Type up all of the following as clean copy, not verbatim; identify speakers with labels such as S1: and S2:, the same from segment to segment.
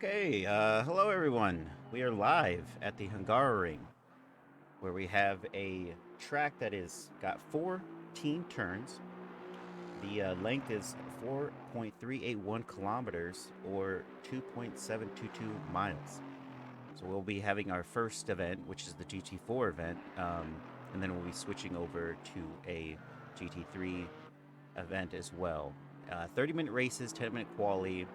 S1: Okay, hello everyone. We are live at the Hungaroring, where we have a track that is got 14 turns. The length is 4.381 kilometers or 2.722 miles. So we'll be having our first event, which is the GT4 event, and then we'll be switching over to a GT3 event as well. 30-minute races, 10-minute quali.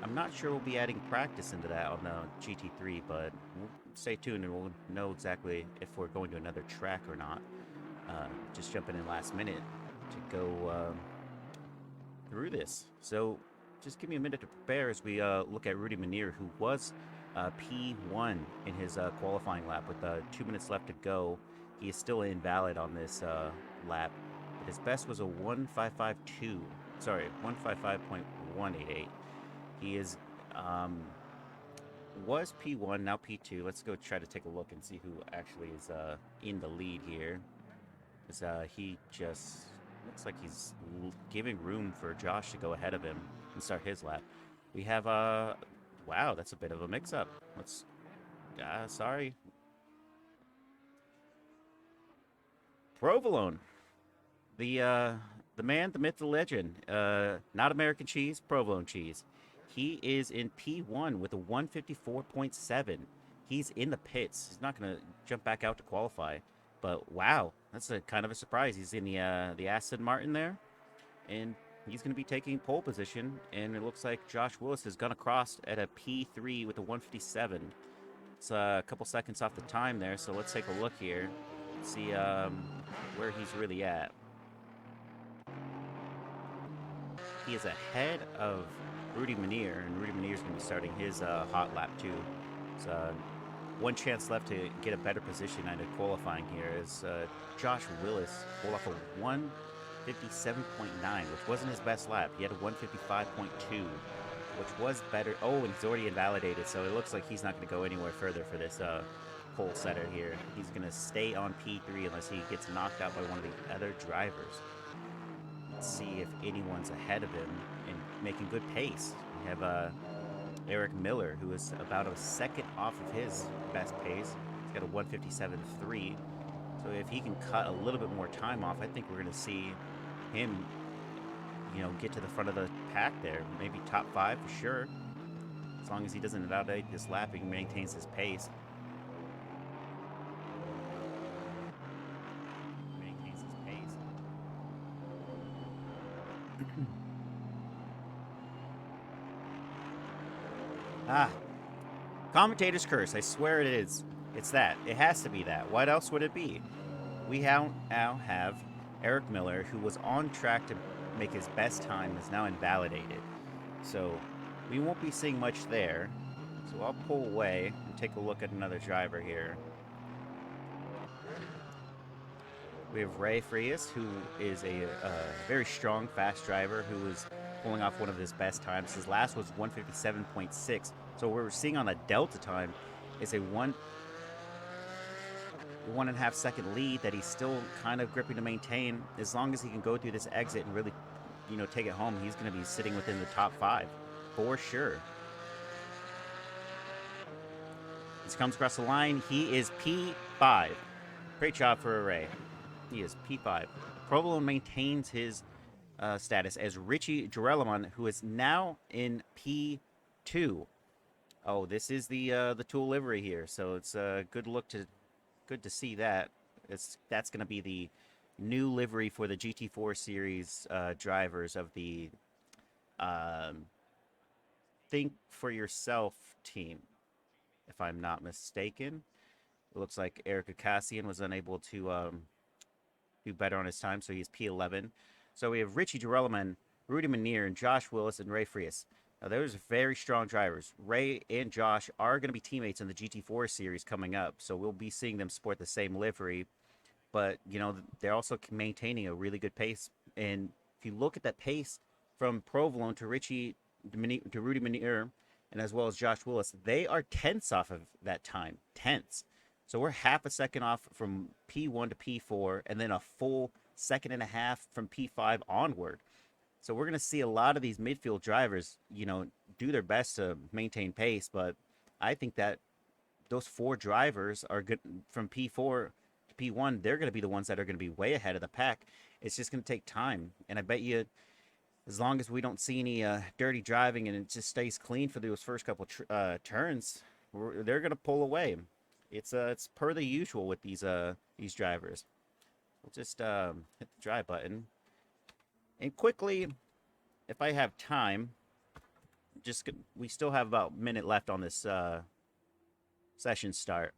S1: I'm not sure we'll be adding practice into that on the GT3, but we'll stay tuned and we'll know exactly if we're going to another track or not. Just jumping in last minute to go through this. So just give me a minute to prepare as we look at Rudy Manier, who was P1 in his qualifying lap with 2 minutes left to go. He is still invalid on this lap. But his best was a 1:55.2. Sorry, 1:55.188. He is was P1, now P2. Let's go try to take a look and see who actually is in the lead here. Because he just looks like he's giving room for Josh to go ahead of him and start his lap. We have, wow, that's a bit of a mix-up. Let's, sorry. Provolone. The man, the myth, the legend. Not American cheese, provolone cheese. He is in P1 with a 154.7. He's in the pits. He's not going to jump back out to qualify. But wow, that's a kind of a surprise. He's in the Aston Martin there, and he's going to be taking pole position. And it looks like Josh Willis has gone across at a P3 with a 157. It's a couple seconds off the time there, so let's take a look here, see where he's really at. He is ahead of Rudy Manier, and Rudy Manier is going to be starting his hot lap too. So one chance left to get a better position out of qualifying here is Josh Willis pulled off a 157.9, which wasn't his best lap. He had a 155.2, which was better. Oh, and he's already invalidated, so it looks like he's not going to go anywhere further for this pole setter here. He's going to stay on P3 unless he gets knocked out by one of the other drivers. Let's see if anyone's ahead of him and making good pace. We have Eric Miller, who is about a second off of his best pace. He's got a 157.3. So if he can cut a little bit more time off, I think we're going to see him, get to the front of the pack there. Maybe top 5 for sure. As long as he doesn't invalidate this lap and maintains his pace. Commentator's curse. I swear it is. It's that. It has to be that. What else would it be? We now have Eric Miller, who was on track to make his best time, is now invalidated. So we won't be seeing much there. So I'll pull away and take a look at another driver here. We have Ray Frias, who is a very strong, fast driver who is pulling off one of his best times. His last was 157.6. So what we're seeing on a delta time is a 1.5 second lead that he's still kind of gripping to maintain. As long as he can go through this exit and really, take it home, he's going to be sitting within the top 5 for sure. As he comes across the line, he is P5. Great job for Ray. He is P5. Provolone maintains his status as Richie Gerelaman, who is now in P2. Oh, this is the Tool livery here, so it's a good to see that. That's going to be the new livery for the GT4 series drivers of the Think for Yourself team, if I'm not mistaken. It looks like Eric Akassian was unable to do better on his time, so he's P11. So we have Richie Gerelaman, Rudy Manier, and Josh Willis and Ray Frias. Now, those are very strong drivers. Ray and Josh are going to be teammates in the GT4 series coming up, so we'll be seeing them sport the same livery. But, they're also maintaining a really good pace. And if you look at that pace from Provolone to Rudy Manier, and as well as Josh Willis, they are tenths off of that time. Tenths. So we're half a second off from P1 to P4, and then a full second and a half from P5 onward. So we're going to see a lot of these midfield drivers, do their best to maintain pace. But I think that those 4 drivers are good from P4 to P1. They're going to be the ones that are going to be way ahead of the pack. It's just going to take time. And I bet you, as long as we don't see any dirty driving and it just stays clean for those first couple turns, they're going to pull away. It's per the usual with these drivers. We'll just hit the drive button. And quickly, if I have time, we still have about a minute left on this session start.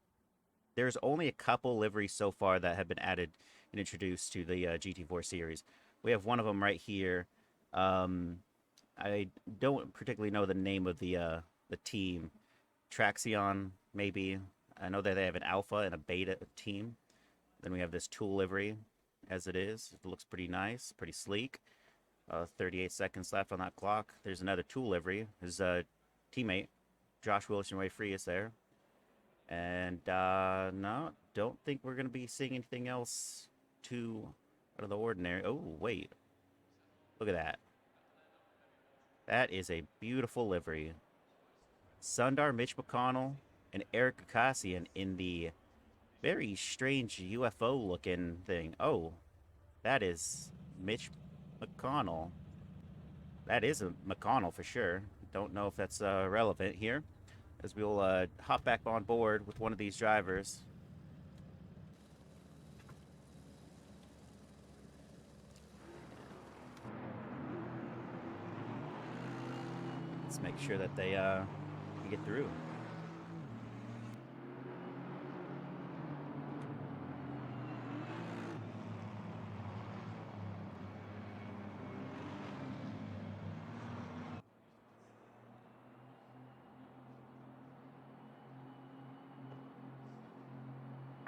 S1: There's only a couple liveries so far that have been added and introduced to the GT4 series. We have one of them right here. I don't particularly know the name of the team. Traxion, maybe. I know that they have an alpha and a beta team. Then we have this tool livery as it is. It looks pretty nice, pretty sleek. 38 seconds left on that clock. There's another tool livery. His teammate, Josh Wilson Ray Free, is there. And no, don't think we're going to be seeing anything else too out of the ordinary. Oh, wait. Look at that. That is a beautiful livery. Sundar, Mitch McConnell, and Eric Kakassian in the very strange UFO-looking thing. Oh, that is Mitch McConnell. That is a McConnell for sure. Don't know if that's relevant here, as we'll hop back on board with one of these drivers. Let's make sure that they can get through.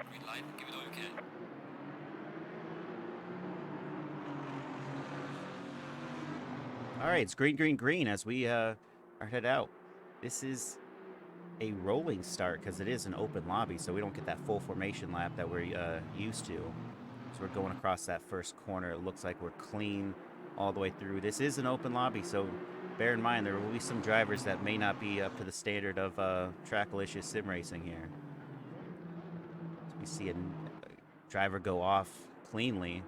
S2: Green light, give it okay.
S1: All right, it's green, green, green as we are head out. This is a rolling start because it is an open lobby, so we don't get that full formation lap that we're used to. So we're going across that first corner. It looks like we're clean all the way through. This is an open lobby, so bear in mind there will be some drivers that may not be up to the standard of Trackalicious sim racing here. So we see a driver go off cleanly.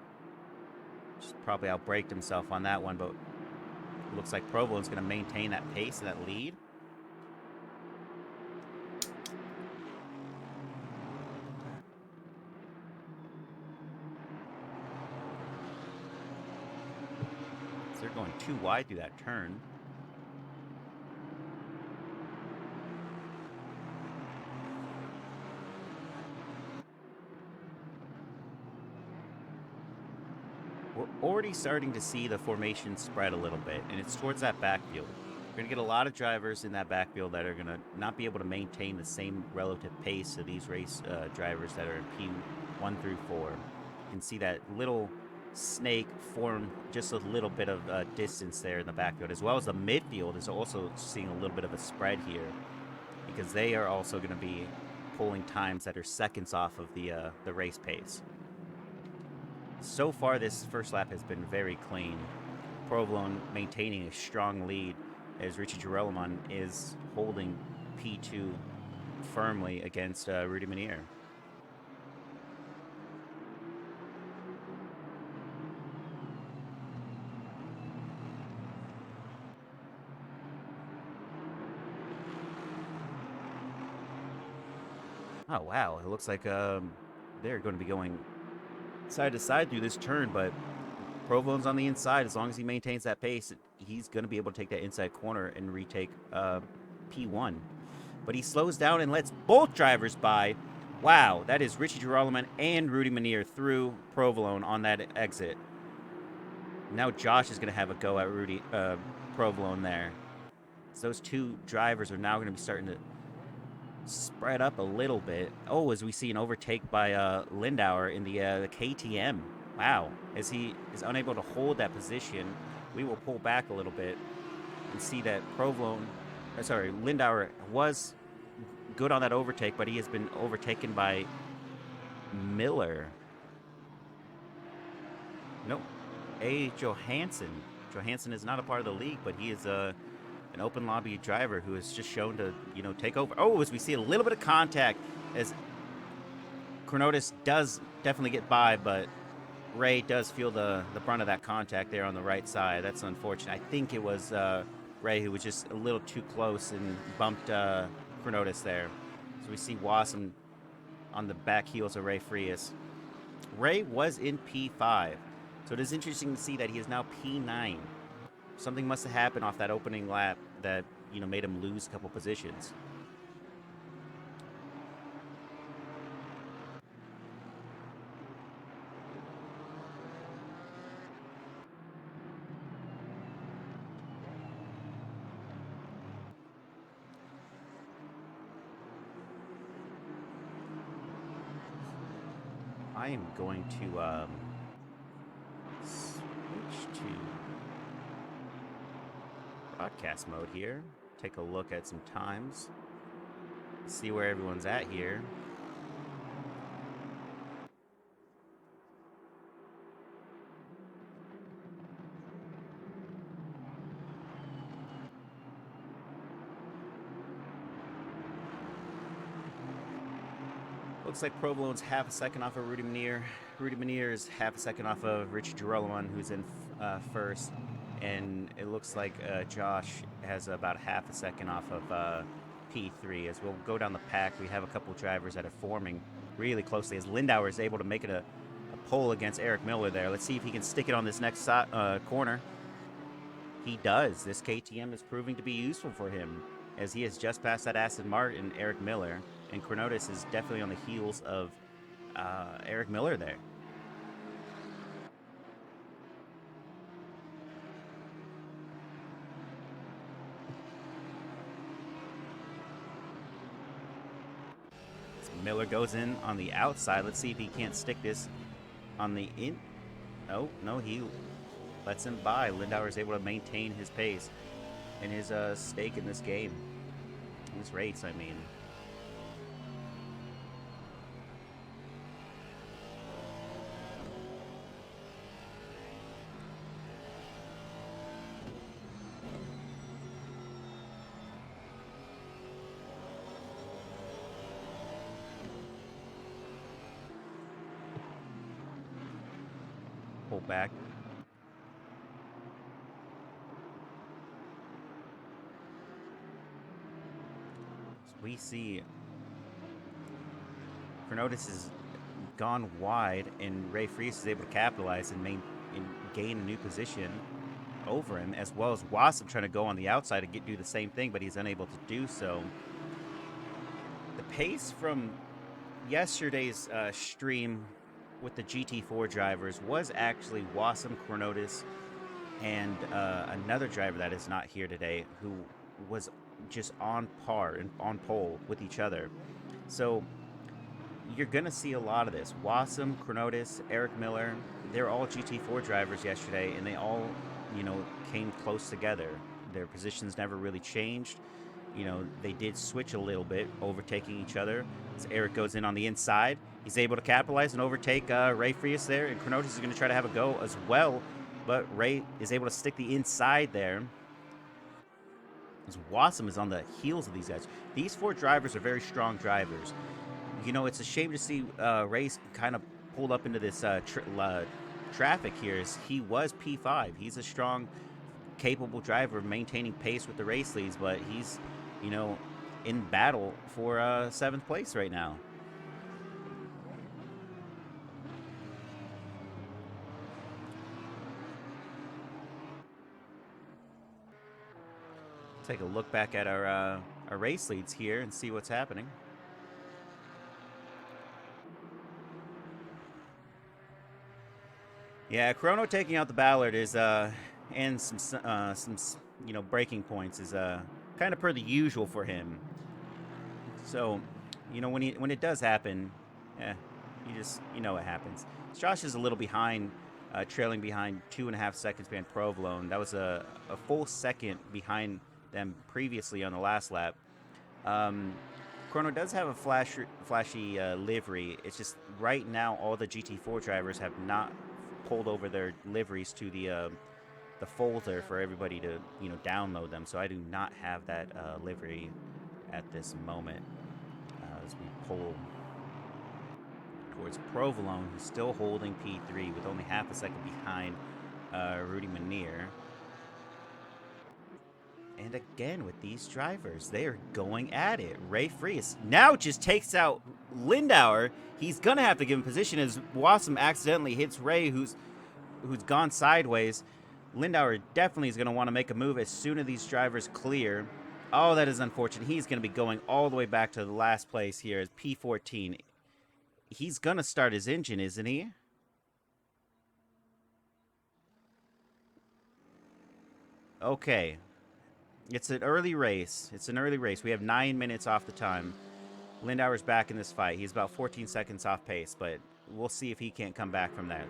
S1: Just probably outbraked himself on that one, but it looks like Provolone's going to maintain that pace and that lead. So they're going too wide through that turn. We're already starting to see the formation spread a little bit, and it's towards that backfield. We're going to get a lot of drivers in that backfield that are going to not be able to maintain the same relative pace of these race drivers that are in P1 through 4. You can see that little snake form just a little bit of distance there in the backfield, as well as the midfield is also seeing a little bit of a spread here, because they are also going to be pulling times that are seconds off of the race pace. So far, this first lap has been very clean. Provolone maintaining a strong lead as Richie Girolamo is holding P2 firmly against Rudy Menier. Oh, wow. It looks like they're going to be going side to side through this turn, but Provolone's on the inside. As long as he maintains that pace, he's going to be able to take that inside corner and retake P1. But he slows down and lets both drivers by. Wow, that is Richie Girolamo and Rudy Menier through Provolone on that exit. Now Josh is going to have a go at Provolone there. So those two drivers are now going to be starting to spread up a little bit. Oh, as we see an overtake by Lindauer in the KTM. Wow. As he is unable to hold that position, we will pull back a little bit and see that Lindauer was good on that overtake, but he has been overtaken by Miller. Nope. A. Johansson Johansson is not a part of the league, but he is an open lobby driver who has just shown to, take over. Oh, as we see a little bit of contact as Chronotis does definitely get by, but Ray does feel the brunt of that contact there on the right side. That's unfortunate. I think it was Ray who was just a little too close and bumped Chronotis there. So we see Wasson on the back heels of Ray Frias. Ray was in P5, so it is interesting to see that he is now P9. Something must have happened off that opening lap that, made him lose a couple positions. I am going to switch to broadcast mode here. Take a look at some times. See where everyone's at here. Looks like Provolone's half a second off of Rudy Menier. Rudy Menier is half a second off of Richie Girolamo, who's in first. And it looks like Josh has about half a second off of P3. As we'll go down the pack, we have a couple drivers that are forming really closely. As Lindauer is able to make it a pole against Eric Miller there. Let's see if he can stick it on this next corner. He does. This KTM is proving to be useful for him, as he has just passed that Aston Martin, Eric Miller. And Chronotis is definitely on the heels of Eric Miller there. So Miller goes in on the outside. Let's see if he can't stick this on the in. Oh, no, he lets him by. Lindauer is able to maintain his pace and his stake in this game. This race, I mean. Pull back. So we see Chronotis has gone wide, and Ray Frias is able to capitalize and gain a new position over him, as well as Wasson trying to go on the outside and do the same thing, but he's unable to do so. The pace from yesterday's stream with the GT4 drivers was actually Wasson, Chronotis, and another driver that is not here today, who was just on par and on pole with each other. So you're going to see a lot of this. Wasson, Chronotis, Eric Miller, they're all GT4 drivers yesterday, and they all, came close together. Their positions never really changed. They did switch a little bit, overtaking each other. As Eric goes in on the inside, he's able to capitalize and overtake Ray Frias there, and Chronotis is going to try to have a go as well, but Ray is able to stick the inside there. As Wasson is on the heels of these guys. These four drivers are very strong drivers. It's a shame to see Ray's kind of pulled up into this traffic here, as he was P5. He's a strong, capable driver of maintaining pace with the race leads, but he's, in battle for 7th place right now. Take a look back at our race leads here and see what's happening. Yeah, Chrono taking out the Ballard is and some breaking points is kind of per the usual for him. So, when it does happen, it happens. Josh is a little behind, trailing behind 2.5 seconds behind Provolone. That was a full second behind them previously on the last lap. Chrono does have a flashy livery. It's just right now all the GT4 drivers have not pulled over their liveries to the the folder for everybody to, you know, download them. So I do not have that livery at this moment. As we pull towards Provolone, who's still holding P3 with only half a second behind Rudy Manier. And again, with these drivers, they are going at it. Ray Frias now just takes out Lindauer. He's going to have to give him position as Wassum accidentally hits Ray, who's gone sideways. Lindauer definitely is going to want to make a move as soon as these drivers clear. Oh, that is unfortunate. He's going to be going all the way back to the last place here as P14. He's going to start his engine, isn't he? Okay. It's an early race. We have 9 minutes off the time. Lindauer's back in this fight. He's about 14 seconds off pace, but we'll see if he can't come back from that.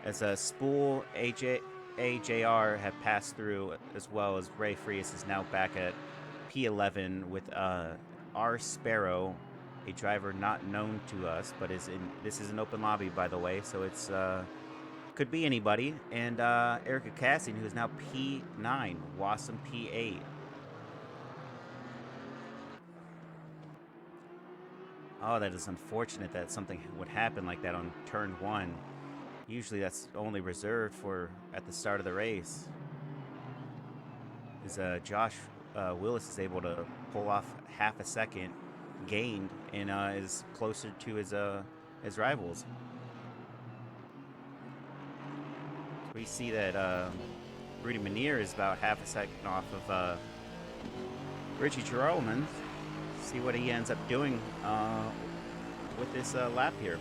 S1: As Spool, AJR have passed through, as well as Ray Frias is now back at P11 with R. Sparrow, a driver not known to us, but this is an open lobby, by the way, so it's could be anybody. And Erica Cassian, who is now P9, Wassum P8. Oh, that is unfortunate that something would happen like that on turn 1. Usually that's only reserved for at the start of the race. As Josh Willis is able to pull off half a second gained and is closer to his rivals. So we see that Rudy Manier is about half a second off of Richie Gerolman. See what he ends up doing with this lap here.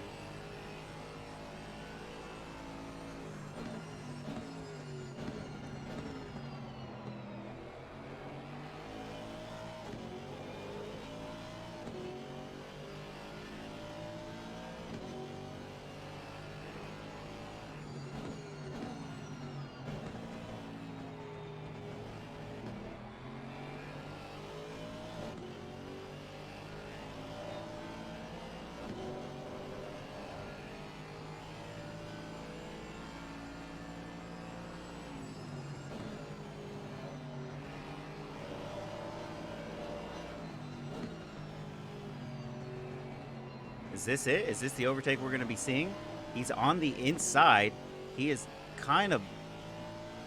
S1: Is this it? Is this the overtake we're going to be seeing? He's on the inside. He is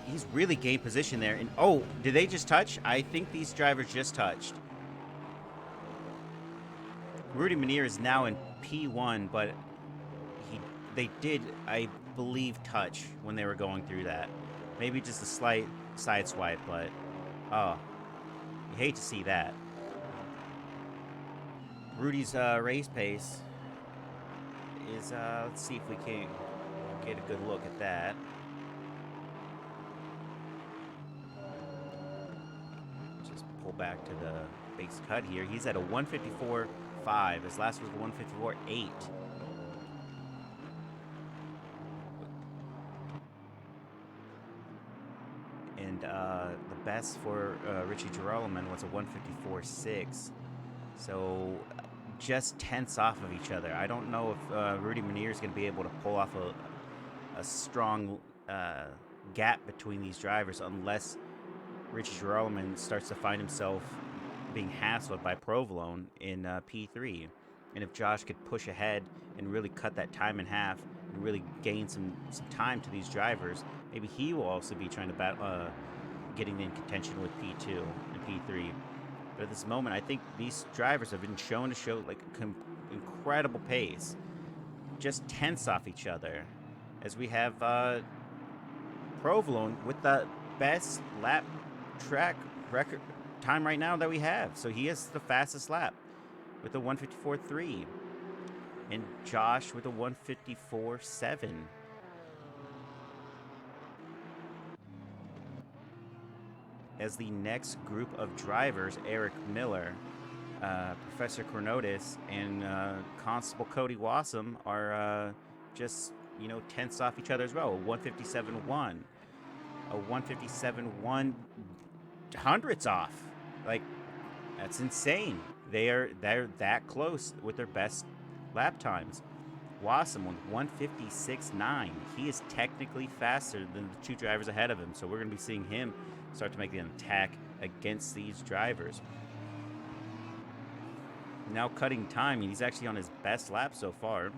S1: he's really gained position there. And oh, did they just touch? I think these drivers just touched. Rudy Manier is now in P1, but they did, I believe, touch when they were going through that. Maybe just a slight side swipe, but oh, you hate to see that. Rudy's race pace is, let's see if we can get a good look at that. Just pull back to the base cut here. He's at a 154.5. His last was a 154.8. And the best for Richie Gerolman was a 154.6. So just tenths off of each other. I don't know if Rudy Manier is going to be able to pull off a strong gap between these drivers unless Richie Gerolman starts to find himself being hassled by Provolone in P3. And if Josh could push ahead and really cut that time in half and really gain some time to these drivers, maybe he will also be trying to battle, getting in contention with P2 and P3. But at this moment, I think these drivers have been shown to show like incredible pace, just tenths off each other, as we have Provolone with the best lap track record time right now that we have. So he is the fastest lap with a 154.3, and Josh with a 154.7. As the next group of drivers, Eric Miller, Professor Cornotis, and Constable Cody Wassum are just, tenths off each other as well. A 157.1, a 157.1 hundredths off. Like, that's insane. They're that close with their best lap times. Wasem with 156.9. He is technically faster than the two drivers ahead of him, so we're going to be seeing him start to make an attack against these drivers. Now cutting time, and he's actually on his best lap so far.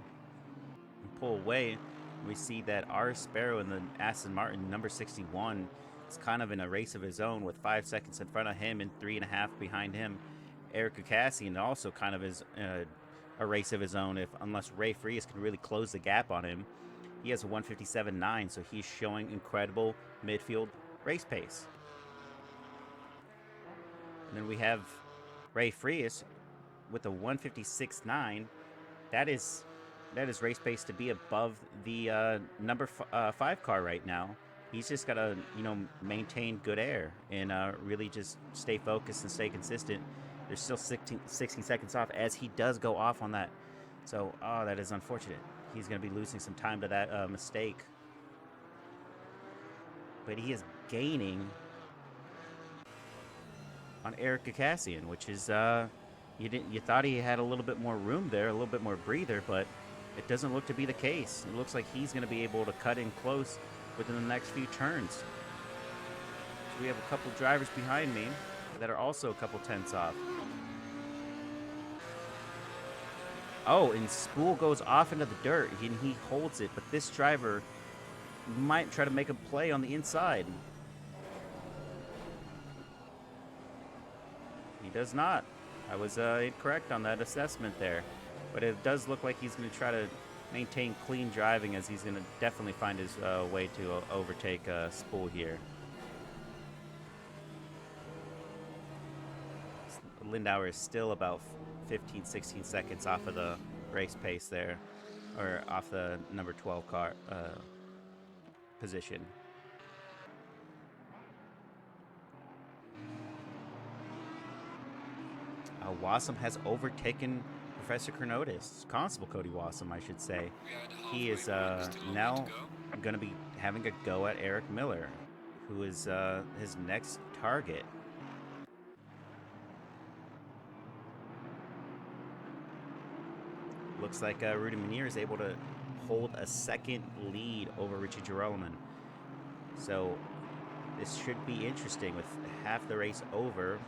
S1: Pull away, we see that our Sparrow in the Aston Martin number 61 is kind of in a race of his own with 5 seconds in front of him and 3.5 behind him. Eric Cassian also kind of is a race of his own, unless Ray Frias can really close the gap on him. He has a 157.9, so he's showing incredible midfield race pace. And then we have Ray Frias with a 156.9. That is race pace to be above the number 5 car right now. He's just got to, maintain good air and really just stay focused and stay consistent. There's still 16 seconds off as he does go off on that. So, that is unfortunate. He's going to be losing some time to that mistake. But he is gaining on Eric Cassian, which is, you thought he had a little bit more room there, a little bit more breather, but it doesn't look to be the case. It looks like he's going to be able to cut in close within the next few turns. So we have a couple drivers behind me that are also a couple tenths off. Oh, and Spool goes off into the dirt, and he holds it, but this driver might try to make a play on the inside. He does not. I was incorrect on that assessment there. But it does look like he's going to try to maintain clean driving, as he's going to definitely find his way to overtake Spool here. Lindauer is still about 15, 16 seconds off of the race pace there, or off the number 12 car position. Wasem has overtaken Professor Chronotis, Constable Cody Wasem, I should say. He is now going to be having a go at Eric Miller, who is his next target. Looks like Rudy Menier is able to hold a second lead over Richie Gerolman. So this should be interesting. With half the race over,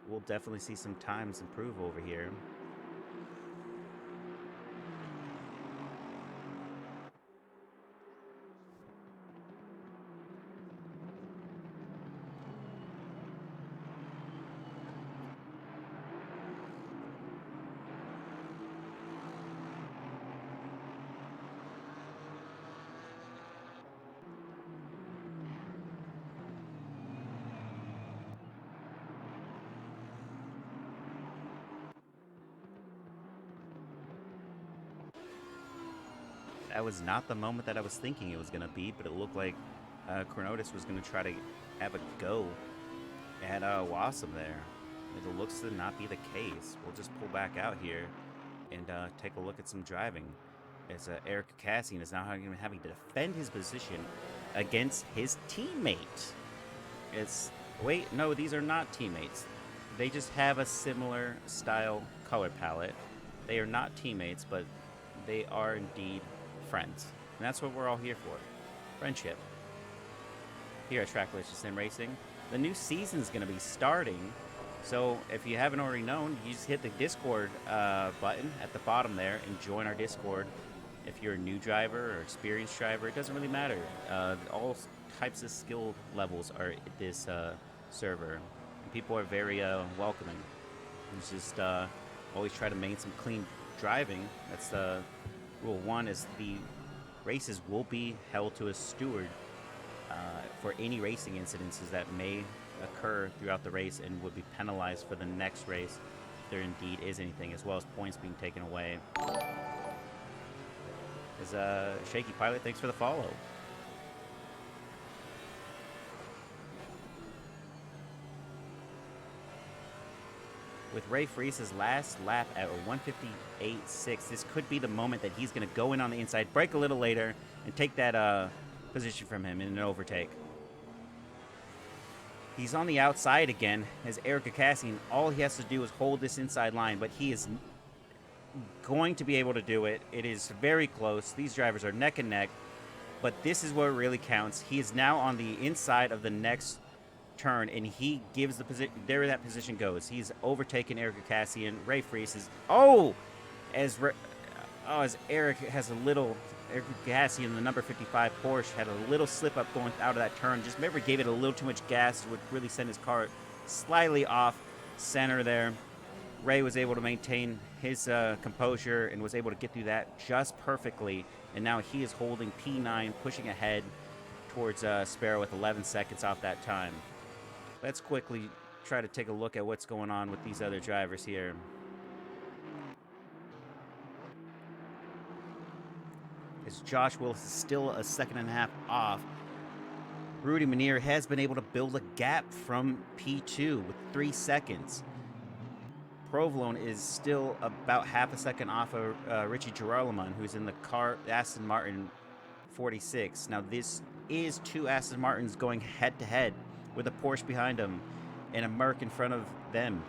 S1: we'll definitely see some times improve over here. That was not the moment that I was thinking it was going to be, but it looked like Chronotis was going to try to have a go at Wasem there. It looks to not be the case. We'll just pull back out here and take a look at some driving, as Eric Cassian is now having to defend his position against his teammate. Wait, no, these are not teammates. They just have a similar style color palette. They are not teammates, but they are indeed friends. And that's what we're all here for. Friendship. Here at Track Legends Sim Racing, the new season is going to be starting. So if you haven't already known, you just hit the Discord button at the bottom there and join our Discord. If you're a new driver or experienced driver, it doesn't really matter. All types of skill levels are at this server. And people are very welcoming. It's just always try to maintain some clean driving. That's rule one, is the races will be held to a steward for any racing incidences that may occur throughout the race, and would be penalized for the next race if there indeed is anything, as well as points being taken away. As Shaky Pilot, thanks for the follow. With Ray Fries's last lap at 158.6, this could be the moment that he's going to go in on the inside, brake a little later, and take that position from him in an overtake. He's on the outside again as Eric Cassian. All he has to do is hold this inside line, but he is going to be able to do it. It is very close. These drivers are neck and neck, but this is what really counts. He is now on the inside of the next turn, and he gives the position. There that position goes. He's overtaken Eric Cassian. Ray Freese is as Eric has a little. Eric Cassian, the number 55 Porsche, had a little slip up going out of that turn. Just maybe gave it a little too much gas, which really sent his car slightly off center there. Ray was able to maintain his composure and was able to get through that just perfectly. And now he is holding P9, pushing ahead towards Sparrow with 11 seconds off that time. Let's quickly try to take a look at what's going on with these other drivers here. As Josh Willis is still a second and a half off, Rudy Manier has been able to build a gap from P2 with 3 seconds. Provolone is still about half a second off of Richie Girolamo, who's in the Aston Martin 46. Now, this is 2 Aston Martins going head-to-head with a Porsche behind them and a Merc in front of them.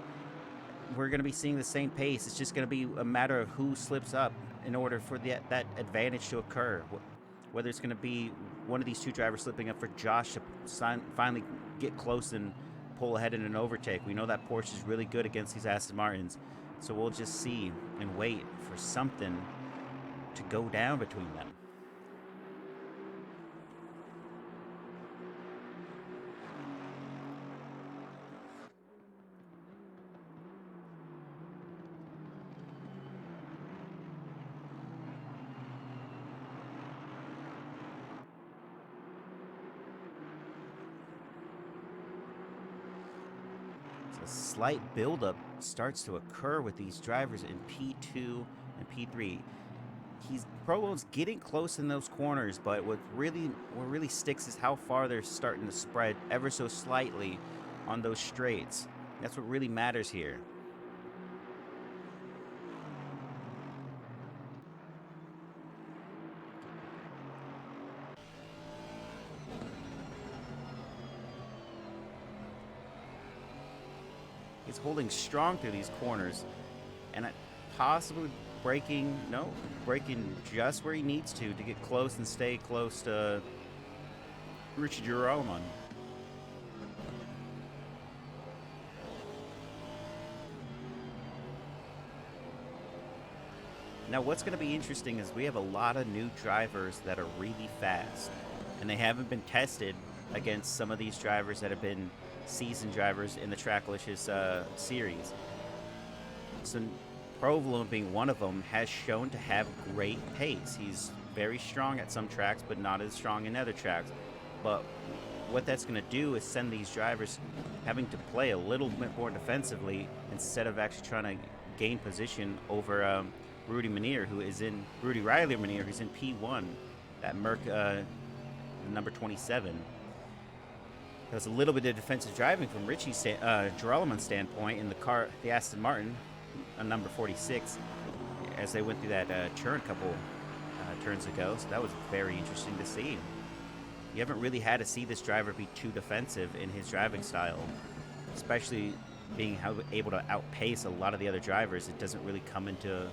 S1: We're going to be seeing the same pace. It's just going to be a matter of who slips up in order for that advantage to occur. Whether it's going to be one of these 2 drivers slipping up for Josh to finally get close and pull ahead in an overtake. We know that Porsche is really good against these Aston Martins, so we'll just see and wait for something to go down between them. A slight buildup starts to occur with these drivers in P2 and P3. Prolo's getting close in those corners, but what really sticks is how far they're starting to spread ever so slightly on those straights. That's what really matters here. He's holding strong through these corners, and possibly braking just where he needs to get close and stay close to Richie Girolamo. Now, what's going to be interesting is we have a lot of new drivers that are really fast, and they haven't been tested against some of these drivers that have been seasoned drivers in the Tracklicious series. So Provolone, being one of them, has shown to have great pace. He's very strong at some tracks, but not as strong in other tracks. But what that's going to do is send these drivers having to play a little bit more defensively instead of actually trying to gain position over Rudy Riley Manier, who's in P1, that Merc number 27. There's a little bit of defensive driving from Richie Girolamo's standpoint in the Aston Martin, number 46, as they went through that turn a couple turns ago. So that was very interesting to see. You haven't really had to see this driver be too defensive in his driving style, especially being able to outpace a lot of the other drivers. It doesn't really come into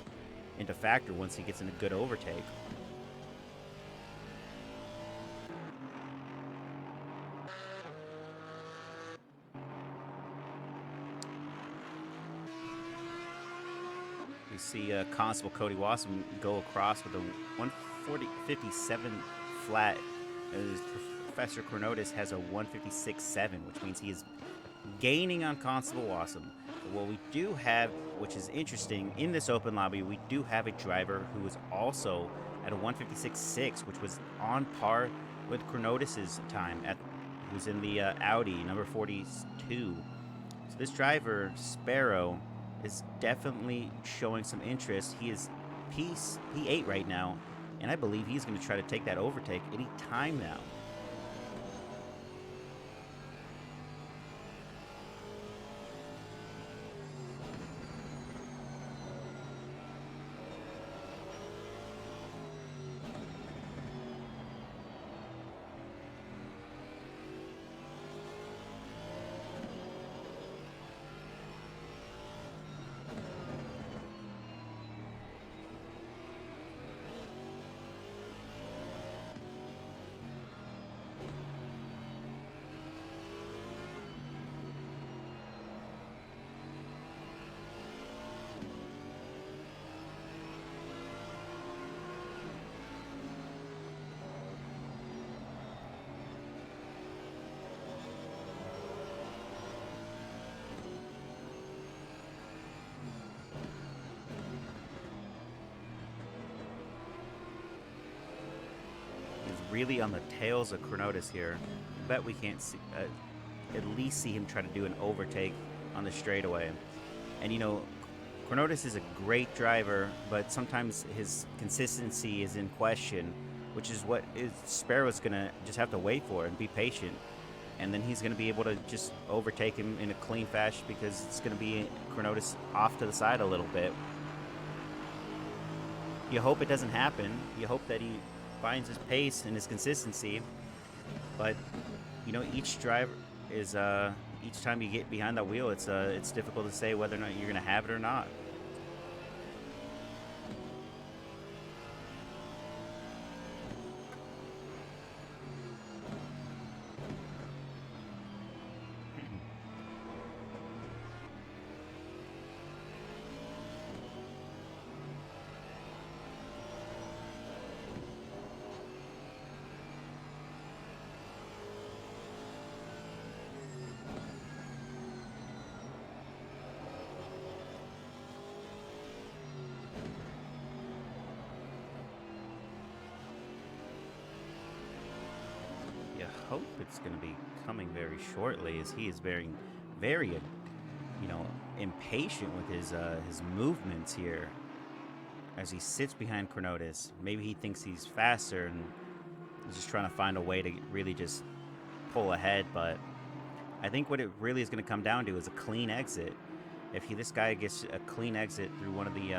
S1: factor once he gets in a good overtake. We see Constable Cody Wasson go across with a 140.57 flat. As Professor Chronotis has a 156.7, which means he is gaining on Constable Wasson. But what we do have, which is interesting, in this open lobby, we do have a driver who is also at a 156.6, which was on par with Chronotis' time, who's in the Audi, number 42. So this driver, Sparrow, is definitely showing some interest. He is P8 right now, and I believe he's going to try to take that overtake any time now. really on the tails of Chronotis here. I bet we can't see, at least see him try to do an overtake on the straightaway. And you know, Chronotis is a great driver, but sometimes his consistency is in question, which is what Sparrow's gonna just have to wait for and be patient. And then he's gonna be able to just overtake him in a clean fashion because it's gonna be Chronotis off to the side a little bit. You hope it doesn't happen. You hope that he finds his pace and his consistency. But you know, each driver is each time you get behind that wheel, it's difficult to say whether or not you're gonna have it or not. Hope it's going to be coming very shortly, as he is very, you know, impatient with his movements here as he sits behind Chronotis. Maybe he thinks he's faster and he's just trying to find a way to really just pull ahead. But I think what it really is going to come down to is a clean exit. If this guy gets a clean exit through one of the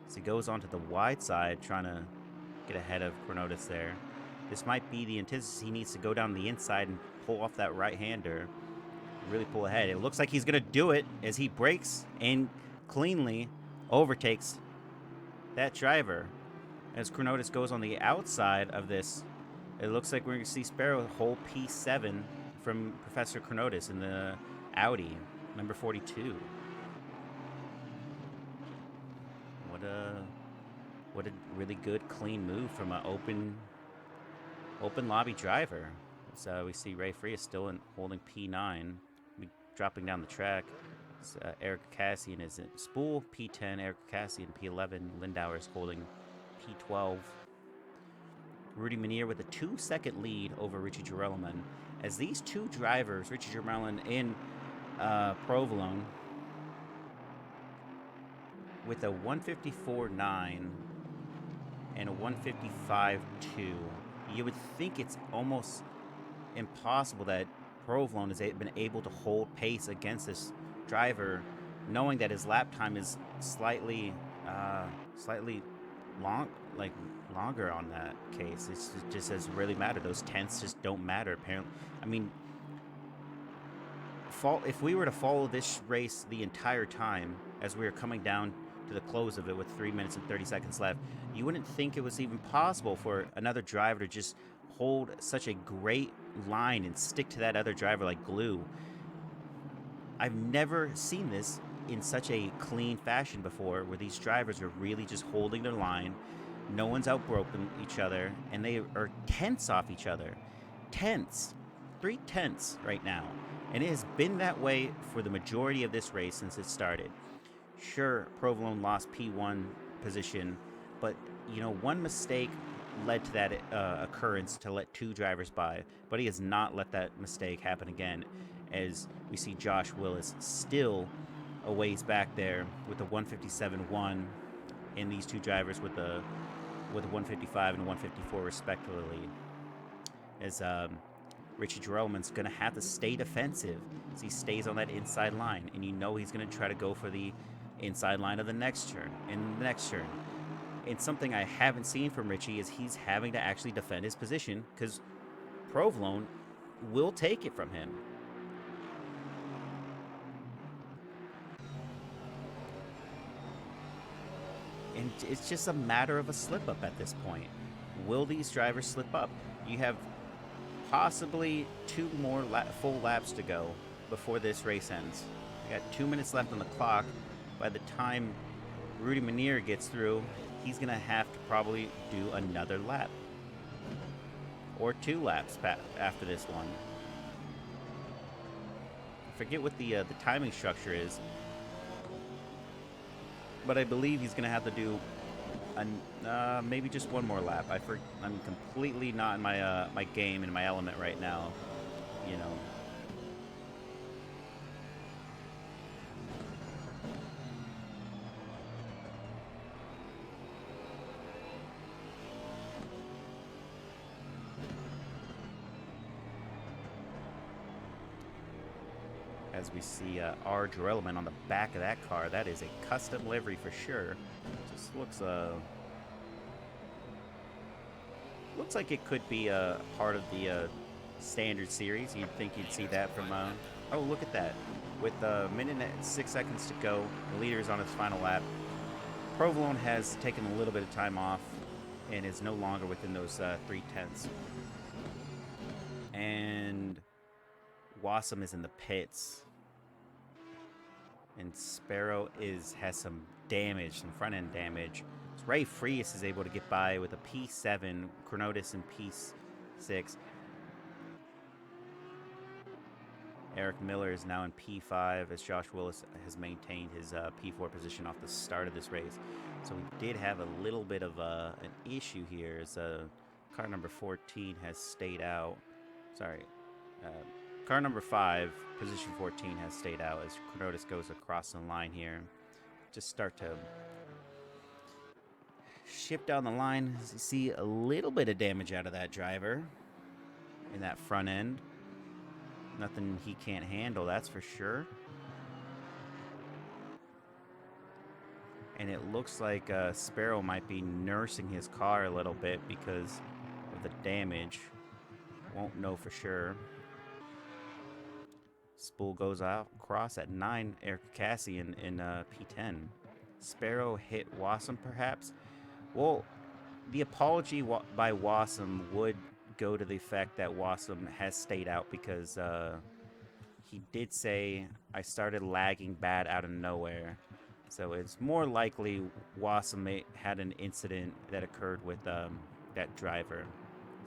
S1: as he goes onto the wide side, trying to get ahead of Chronotis there. This might be the antithesis. He needs to go down the inside and pull off that right-hander. Really pull ahead. It looks like he's going to do it as he brakes and cleanly overtakes that driver. As Chronotis goes on the outside of this, it looks like we're going to see Sparrow hold P7 from Professor Chronotis in the Audi, number 42. What a really good, clean move from an open lobby driver. So we see Ray Frias still holding P9, dropping down the track. Eric Cassian is in spool P10, Eric Cassian P11, Lindauer is holding P12. Rudy Menier with a 2-second lead over Richie Gerelman. As these two drivers, Richie Gerelman and Provolone, with a 154.9 and a 155.2. You would think it's almost impossible that Provolone has been able to hold pace against this driver, knowing that his lap time is slightly longer on that case. It just doesn't really matter. Those tenths just don't matter, apparently. I mean, if we were to follow this race the entire time as we were coming down to the close of it with 3 minutes and 30 seconds left, you wouldn't think it was even possible for another driver to just hold such a great line and stick to that other driver like glue. I've never seen this in such a clean fashion before, where these drivers are really just holding their line. No one's outbroken each other, and they are tenths off each other. Tenths. 3 tenths right now. And it has been that way for the majority of this race since it started. Sure, Provolone lost P1 position, but you know, one mistake led to that occurrence to let 2 drivers by, but he has not let that mistake happen again, as we see Josh Willis still a ways back there with a 157.1, and these 2 drivers with a 155 and a 154 respectively. As Richie Gerelman's going to have to stay defensive as he stays on that inside line, and you know he's going to try to go for the inside line of the next turn and the next turn. And something I haven't seen from Richie is he's having to actually defend his position, because Provolone will take it from him. And it's just a matter of a slip up at this point. Will these drivers slip up? You have possibly 2 more full laps to go before this race ends. We got 2 minutes left on the clock. By the time Rudy Menier gets through, he's going to have to probably do another lap. Or 2 laps after this one. I forget what the timing structure is, but I believe he's going to have to do Maybe just one more lap. I'm completely not in my my game, in my element right now. You know. As we see our derailment on the back of that car, that is a custom livery for sure. Just looks like it could be a part of the standard series. You'd think you'd see that from. Oh, look at that! With a minute and 6 seconds to go, the leader is on its final lap. Provolone has taken a little bit of time off and is no longer within those 3/10. And Wassam is in the pits. And Sparrow has some damage, some front end damage. So Ray Freas is able to get by with a P7, Chronotis in P6. Eric Miller is now in P5 as Josh Willis has maintained his P4 position off the start of this race. So we did have a little bit of an issue here as car number 14 has stayed out. Sorry. Car number 5, position 14, has stayed out as Chronotis goes across the line here. Just start to ship down the line. As you see a little bit of damage out of that driver in that front end. Nothing he can't handle, that's for sure. And it looks like Sparrow might be nursing his car a little bit because of the damage. Won't know for sure. Spool goes out across at 9. Eric Cassian in P10. Sparrow hit Wassam, perhaps. Well, the apology by Wassam would go to the effect that Wassam has stayed out because he did say, I started lagging bad out of nowhere. So it's more likely Wassam had an incident that occurred with that driver.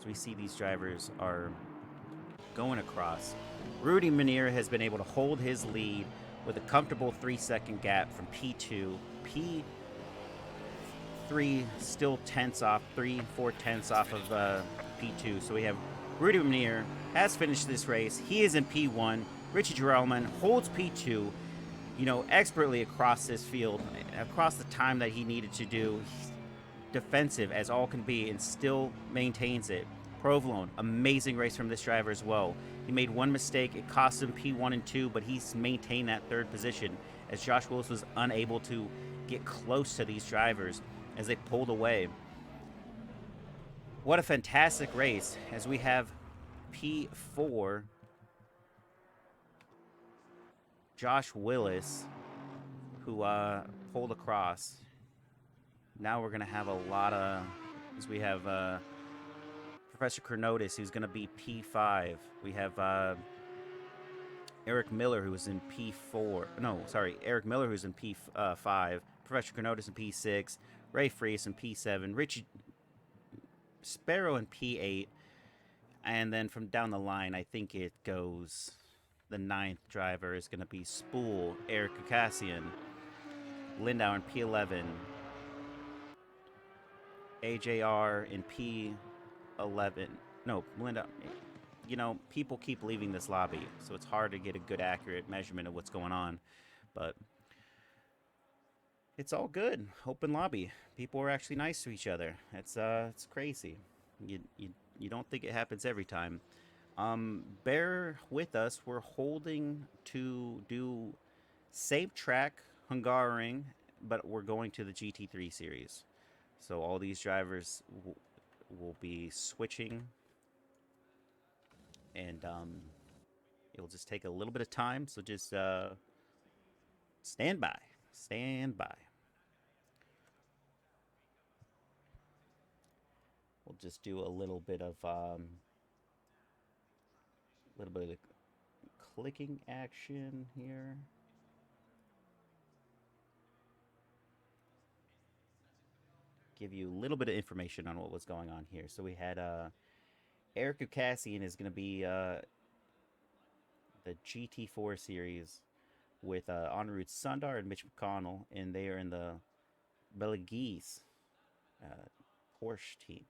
S1: So we see these drivers are going across. Rudy Manier has been able to hold his lead with a comfortable 3-second gap from P2. P3 still 4 tenths off of P2. So we have Rudy Manier has finished this race. He is in P1. Richie Geralman holds P2, expertly across this field, across the time that he needed to do. He's defensive as all can be and still maintains it. Provolone, amazing race from this driver as well. He made one mistake. It cost him P1 and 2, but he's maintained that third position as Josh Willis was unable to get close to these drivers as they pulled away. What a fantastic race as we have P4, Josh Willis, who pulled across. Now we're going to have a lot of, as we have Professor Chronotis, who's going to be P5. We have Eric Miller, who's in P4. No, sorry, Eric Miller, who's in P5. Professor Chronotis in P6. Ray Freas in P7. Richie Sparrow in P8. And then from down the line, I think it goes, the 9th driver is going to be Spool, Eric Cassian. Lindauer in P11. AJR in P11. No, Linda, people keep leaving this lobby, so it's hard to get a good, accurate measurement of what's going on. But it's all good. Open lobby. People are actually nice to each other. It's crazy. You don't think it happens every time. Bear with us. We're holding to do same track Hungaroring, but we're going to the GT3 series. So all these drivers will be switching, and it'll just take a little bit of time. So just stand by. Stand by. We'll just do a little bit of clicking action here. Give you a little bit of information on what was going on here. So we had Eric Ucassian is going to be the GT4 series with Enroute Sundar and Mitch McConnell, and they are in the Belize Porsche team.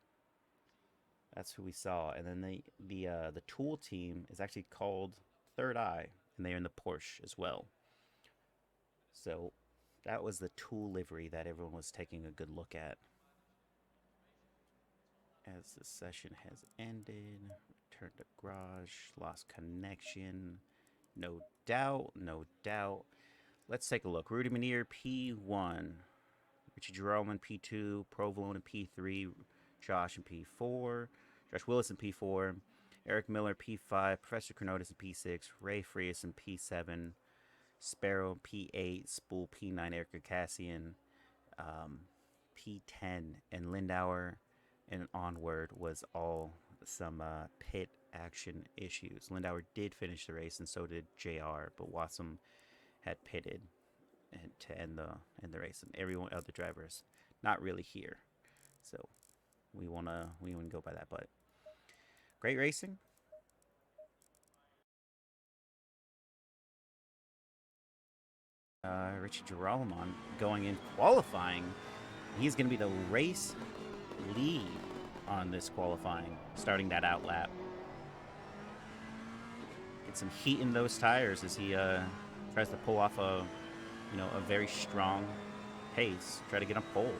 S1: That's who we saw. And then the Tool team is actually called Third Eye, and they're in the Porsche as well. So that was the Tool livery that everyone was taking a good look at. As the session has ended, returned to garage, lost connection. No doubt, no doubt. Let's take a look. Rudy Manier, P1. Richie Jerome in P2. Provolone in P3. Josh in P4. Josh Willis in P4. Eric Miller, P5. Professor Cronotis in P6. Ray Frias in P7. Sparrow, P8. Spool, P9. Eric Cassian, P10. And Lindauer and onward was all some pit action issues. Lindauer did finish the race, and so did JR, but Wassam had pitted to end the race, and everyone other drivers not really here. So we wanna go by that, but great racing. Richie Girolamo going in qualifying. He's going to be the race lead on this qualifying, starting that out lap. Get some heat in those tires as he tries to pull off a very strong pace, try to get on pole.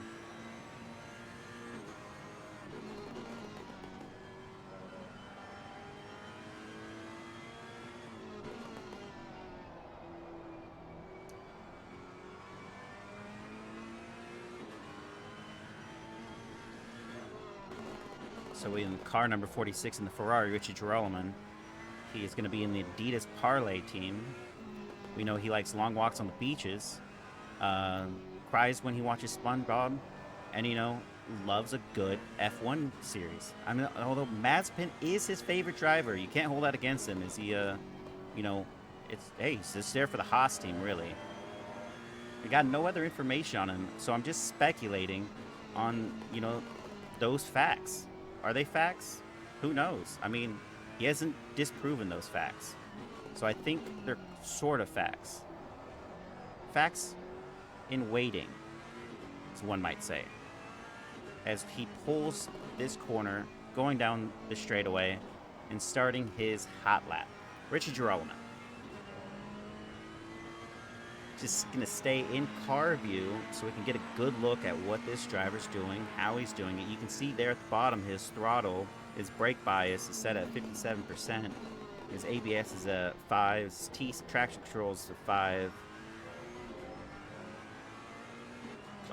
S1: So in car number 46 in the Ferrari, Richie Girolamo, he is going to be in the Adidas Parlay team. We know he likes long walks on the beaches, cries when he watches SpongeBob, and, loves a good F1 series. I mean, although Mazepin is his favorite driver, you can't hold that against him. Is he, he's just there for the Haas team, really. We got no other information on him, so I'm just speculating on, those facts. Are they facts? Who knows? I mean, he hasn't disproven those facts. So I think they're sort of facts. Facts in waiting, as one might say. As he pulls this corner, going down the straightaway, and starting his hot lap. Richie Girolamo. Just going to stay in car view so we can get a good look at what this driver's doing, how he's doing it. You can see there at the bottom his throttle, his brake bias is set at 57%. His ABS is at 5. His T traction control is at 5.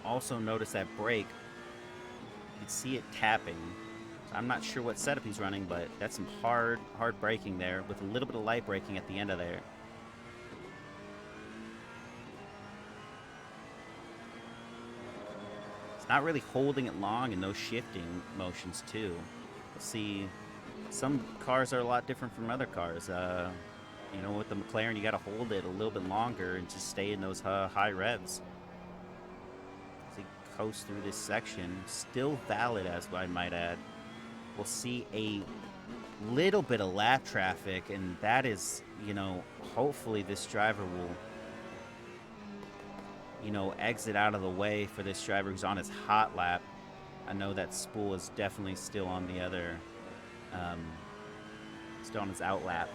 S1: Also notice that brake. You can see it tapping. So I'm not sure what setup he's running, but that's some hard braking there with a little bit of light braking at the end of there. Not really holding it long, and those shifting motions too. You'll see some cars are a lot different from other cars. With the McLaren, you got to hold it a little bit longer and just stay in those high revs. As he coasts through this section, still valid, as I might add. We'll see a little bit of lap traffic, and that is, hopefully this driver will exit out of the way for this driver who's on his hot lap. I know that Spool is definitely still on the other, still on his out lap.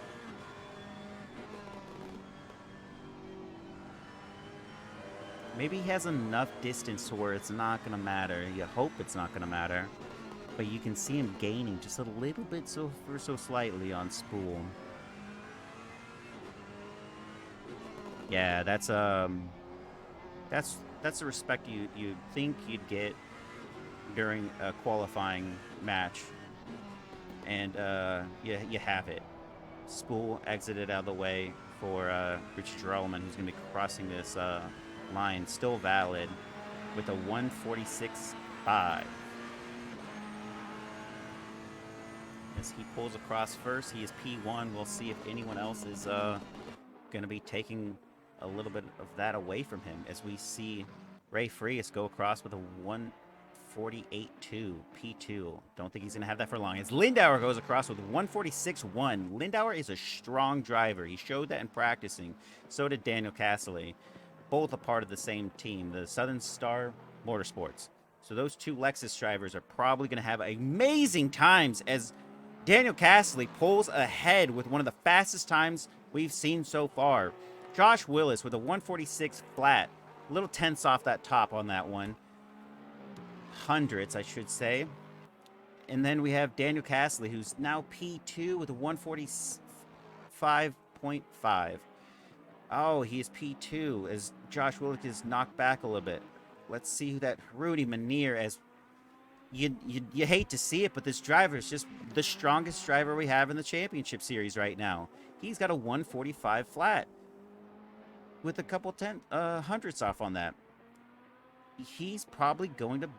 S1: Maybe he has enough distance to where it's not going to matter. You hope it's not going to matter. But you can see him gaining just a little bit so slightly on Spool. Yeah, that's the respect you think you'd get during a qualifying match, and you have it. Spool exited out of the way for Richie Girolamo, who's going to be crossing this line, still valid, with a 1:46.5. As he pulls across first, he is P1. We'll see if anyone else is going to be taking a little bit of that away from him, as we see Ray Frias go across with a 1:48.2 P2. Don't think he's going to have that for long. As Lindauer goes across with 1:46.1. Lindauer is a strong driver. He showed that in practicing. So did Daniel Cassidy. Both a part of the same team, the Southern Star Motorsports. So those two Lexus drivers are probably going to have amazing times as Daniel Castley pulls ahead with one of the fastest times we've seen so far. Josh Willis with a 146 flat. A little tense off that top on that one. Hundredths, I should say. And then we have Daniel Castley, who's now P2 with a 145.5. Oh, he is P2 as Josh Willis is knocked back a little bit. Let's see who that Rudy Manier, as you hate to see it, but this driver is just the strongest driver we have in the championship series right now. He's got a 145 flat with a couple hundredths off on that. He's probably going to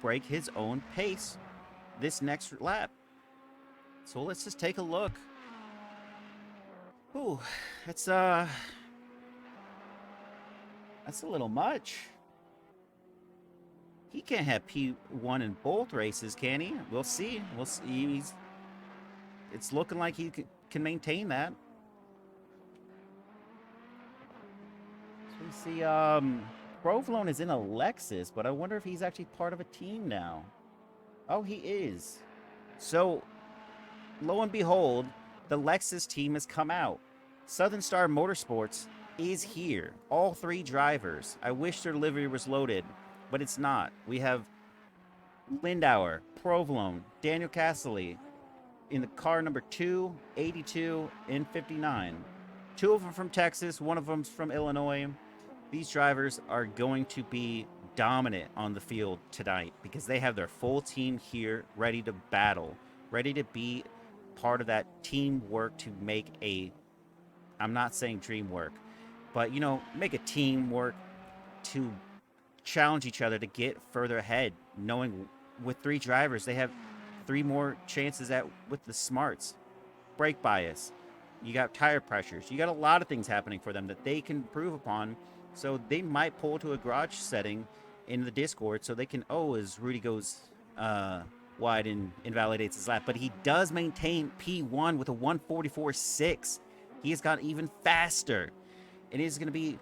S1: break his own pace this next lap. So let's just take a look. Ooh, that's a little much. He can't have P1 in both races, can he? We'll see. We'll see. It's looking like he can maintain that. So we see Provolone is in a Lexus, but I wonder if he's actually part of a team now. Oh, he is. So, lo and behold, the Lexus team has come out. Southern Star Motorsports is here. All three drivers. I wish their livery was loaded, but it's not. We have Lindauer, Provolone, Daniel Castley in the car number 2, 82, and 59. Two of them from Texas, one of them's from Illinois. These drivers are going to be dominant on the field tonight because they have their full team here ready to battle, ready to be part of that teamwork to make I'm not saying dream work, but, make a teamwork to challenge each other to get further ahead, knowing with three drivers, they have three more chances with the smarts. Brake bias. You got tire pressures. You got a lot of things happening for them that they can improve upon. So they might pull to a garage setting in the Discord so they can, as Rudy goes wide and invalidates his lap. But he does maintain P1 with a 144.6. He has got even faster. It is going to be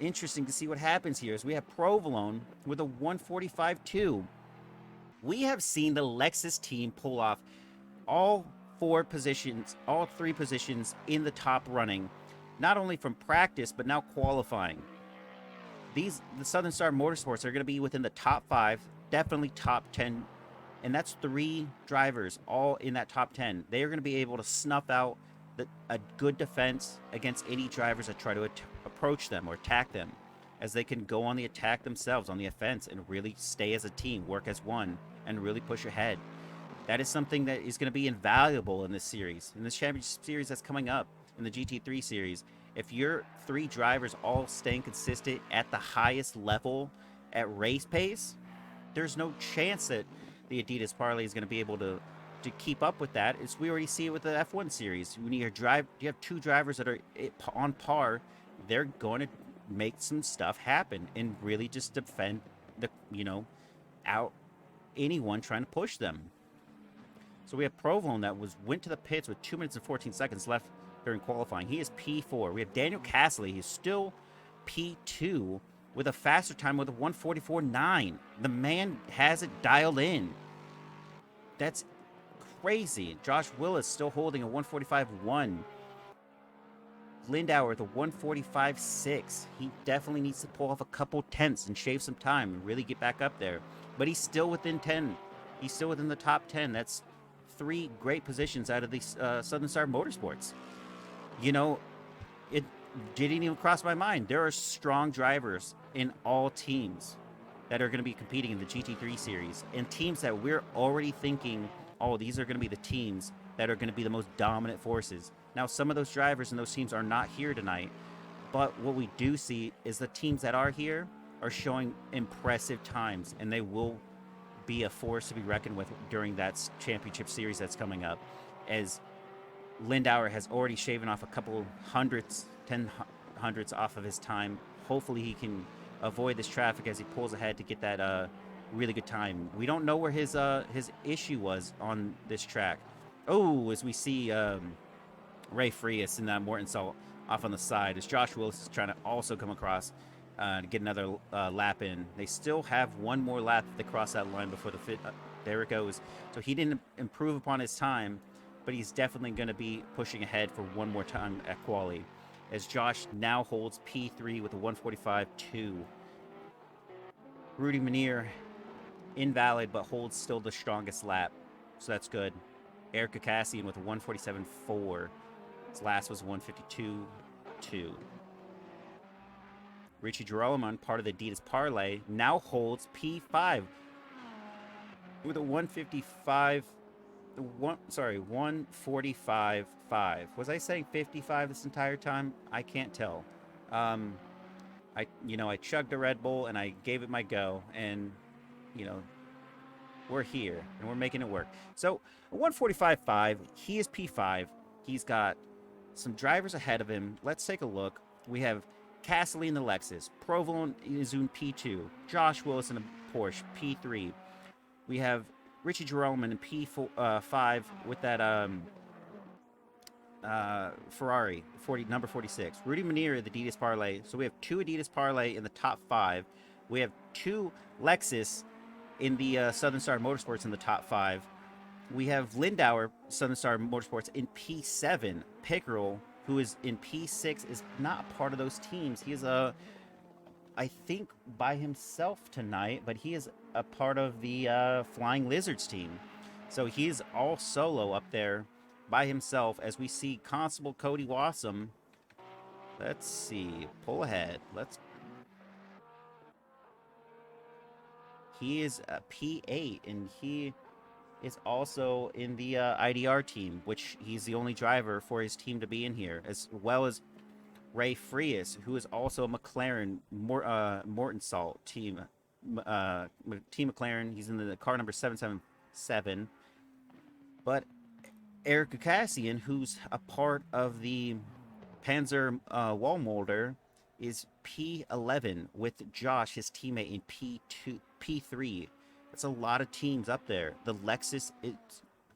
S1: interesting to see what happens here as we have Provolone with a 145.2. We have seen the Lexus team pull off all three positions in the top running, not only from practice, but now qualifying. The Southern Star Motorsports are going to be within the top 5, definitely top 10, and that's three drivers all in that top 10. They are going to be able to snuff out a good defense against any drivers that try to approach them or attack them, as they can go on the attack themselves, on the offense, and really stay as a team, work as one, and really push ahead. That is something that is going to be invaluable in this series, in this championship series that's coming up, in the GT3 series. If your three drivers all staying consistent at the highest level at race pace, there's no chance that the Adidas Parlay is going to be able to keep up with that. We already see it with the F1 series. When you have two drivers that are on par, they're going to make some stuff happen and really just defend out anyone trying to push them. So we have Provolone that went to the pits with 2 minutes and 14 seconds left during qualifying. He is P4. We have Daniel Castley. He's still P2 with a faster time with a 144.9. The man has it dialed in. That's crazy. Josh Willis still holding a 145.1. Lindauer with a 145.6. He definitely needs to pull off a couple tenths and shave some time and really get back up there. But he's still within 10. He's still within the top 10. That's three great positions out of the Southern Star Motorsports. It didn't even cross my mind. There are strong drivers in all teams that are going to be competing in the GT3 series, and teams that we're already thinking, these are going to be the teams that are going to be the most dominant forces. Now, some of those drivers and those teams are not here tonight, but what we do see is the teams that are here are showing impressive times, and they will be a force to be reckoned with during that championship series that's coming up, as Lindauer has already shaven off a couple hundredths, 10 hundredths off of his time. Hopefully he can avoid this traffic as he pulls ahead to get that really good time. We don't know where his issue was on this track. As we see Ray Frias and Morton Salt off on the side, as Josh Willis is trying to also come across. to get another lap in. They still have one more lap if they cross that line before the fit. There it goes. So he didn't improve upon his time, but he's definitely going to be pushing ahead for one more time at quali. As Josh now holds P3 with a 145.2. Rudy Manier, invalid, but holds still the strongest lap. So that's good. Eric Cassian with a 147.4. His last was 152.2. Richie Girolamo, part of the Adidas Parlay, now holds P5 with a 145.5. Was I saying 55 this entire time? I can't tell. I chugged a Red Bull and I gave it my go, and we're here and we're making it work. So 145.5. He is P5. He's got some drivers ahead of him. Let's take a look. We have Cassidy in the Lexus, Provolone is in P2, Josh Willis in a Porsche P3. We have Richie Jerome in P5 with that Ferrari number 46. Rudy Manier the Adidas Parlay. So we have 2 Adidas Parlay in the top 5. We have 2 Lexus in the Southern Star Motorsports in the top 5. We have Lindauer, Southern Star Motorsports, in P7. Pickerel, who is in P6, is not part of those teams. He is I think, by himself tonight, but he is a part of the Flying Lizards team. So he's all solo up there by himself, as we see Constable Cody Wassam. Let's see. Pull ahead. He is a P8, and he is also in the IDR team, which he's the only driver for his team to be in here, as well as Ray Frias, who is also a McLaren Morton Salt team. Team McLaren. He's in the car number 777. But Eric Cassian, who's a part of the Panzer Wallmolder, is P11 with Josh, his teammate, in P3. That's a lot of teams up there. The Lexus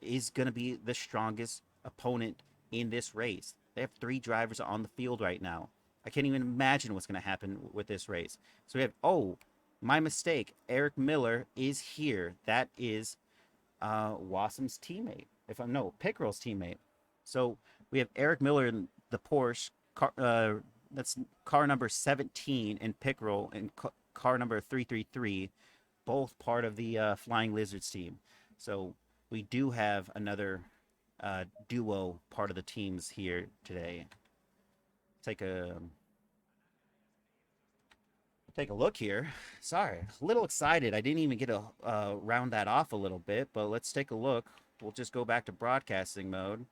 S1: is going to be the strongest opponent in this race. They have 3 drivers on the field right now. I can't even imagine what's going to happen with this race. So we have, my mistake, Eric Miller is here. That is Wassam's teammate. Pickerel's teammate. So we have Eric Miller in the Porsche, that's car number 17, and Pickerel in car number 333, both part of the Flying Lizards team. So we do have another duo part of the teams here today. Take a look here. Sorry, a little excited. I didn't even get to round that off a little bit, but let's take a look. We'll just go back to broadcasting mode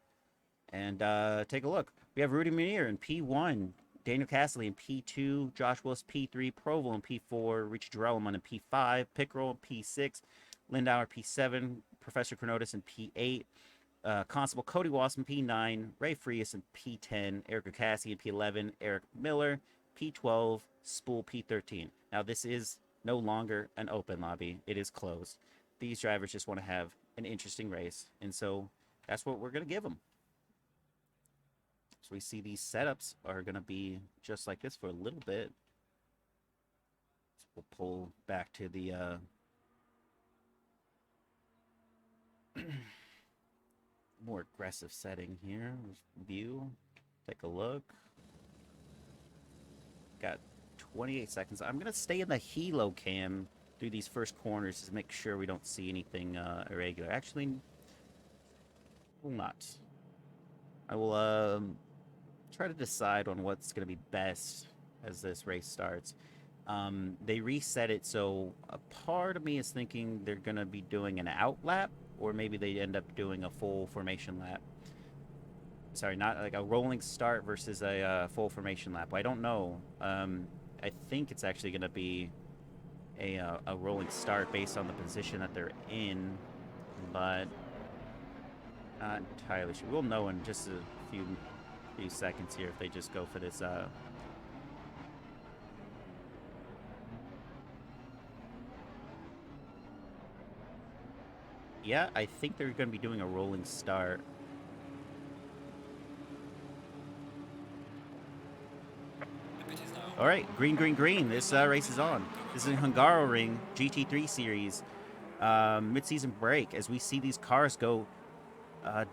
S1: and take a look. We have Rudy Manier in P1, Daniel Cassidy in P2, Josh Willis P3, Provo in P4, Richie Girolamo in P5, Pickerel in P6, Lindauer P7, Professor Chronotis in P8, Constable Cody Wass in P9, Ray Frias in P10, Eric Cassie in P11, Eric Miller P12, Spool P13. Now this is no longer an open lobby. It is closed. These drivers just want to have an interesting race, and so that's what we're going to give them. So we see these setups are going to be just like this for a little bit. So we'll pull back to the more aggressive setting here. View. Take a look. Got 28 seconds. I'm going to stay in the helo cam through these first corners to make sure we don't see anything irregular. Actually, will not. I will try to decide on what's going to be best as this race starts. They reset it, so a part of me is thinking they're going to be doing an out lap, or maybe they end up doing a full formation lap. Sorry, not like a rolling start versus a full formation lap. I don't know. I think it's actually going to be a rolling start based on the position that they're in, but not entirely sure. We'll know in just a few seconds here if they just go for this yeah, I think they're going to be doing a rolling start.
S2: The pit is now
S1: All right, green, green, green. This race is on. This is a Hungaroring GT3 series mid-season break as we see these cars go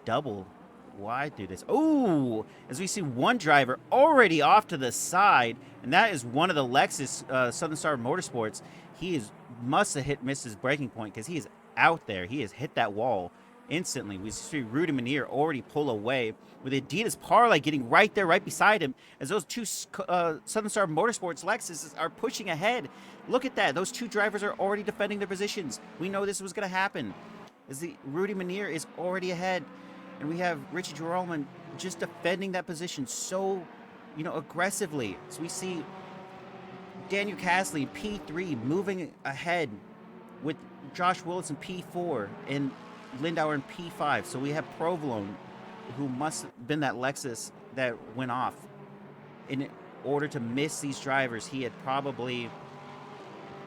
S1: double wide through this. Oh, as we see one driver already off to the side, and that is one of the Lexus Southern Star Motorsports. He must have missed his braking point because he is out there. He has hit that wall instantly. We see Rudy Manier already pull away with Adidas Parlay getting right there, right beside him, as those two Southern Star Motorsports Lexus are pushing ahead. Look at that. Those two drivers are already defending their positions. We know this was going to happen. As the Rudy Manier is already ahead, and we have Richie Gerolman just defending that position so, aggressively. So we see Daniel Castley in P3 moving ahead with Josh Willis in P4 and Lindauer in P5. So we have Provolone, who must have been that Lexus that went off. In order to miss these drivers, he had probably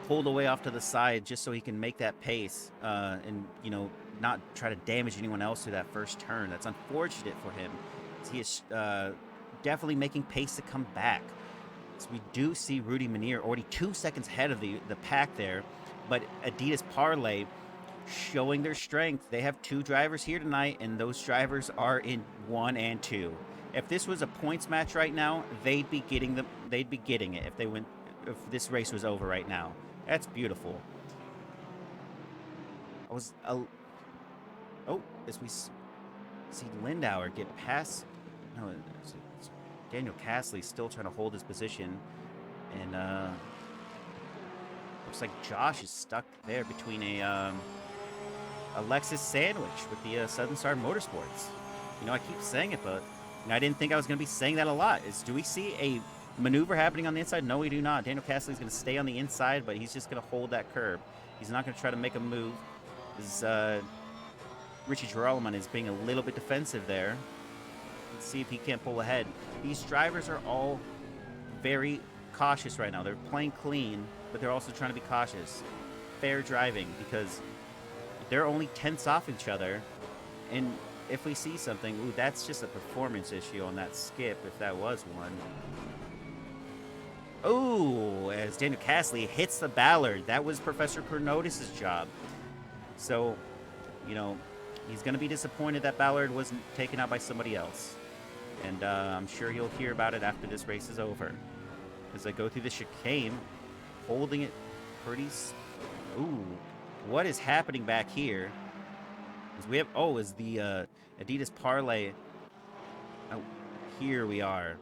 S1: pulled away off to the side just so he can make that pace and, not try to damage anyone else through that first turn. That's unfortunate for him. He is definitely making pace to come back. So we do see Rudy Manier already 2 seconds ahead of the pack there, but Adidas Parlay showing their strength. They have two drivers here tonight, and those drivers are in 1 and 2. If this was a points match right now, they'd be getting it if this race was over right now. That's beautiful. As we see Lindauer get past. No, it's Daniel Castley still trying to hold his position, and looks like Josh is stuck there between a Lexus sandwich with the Southern Star Motorsports. I keep saying it, but I didn't think I was going to be saying that a lot. Do we see a maneuver happening on the inside? No, we do not. Daniel Castley is going to stay on the inside, but he's just going to hold that curb. He's not going to try to make a move. Richie Gerolman is being a little bit defensive there. Let's see if he can't pull ahead. These drivers are all very cautious right now. They're playing clean, but they're also trying to be cautious. Fair driving, because they're only tenths off each other. And if we see something, that's just a performance issue on that skip, if that was one. Oh, as Daniel Castley hits the Ballard. That was Professor Chronotis' job. So, he's going to be disappointed that Ballard wasn't taken out by somebody else. And I'm sure he'll hear about it after this race is over. As I go through the chicane, holding it pretty... Ooh, what is happening back here? As we have... is the Adidas Parlay... Oh, here we are.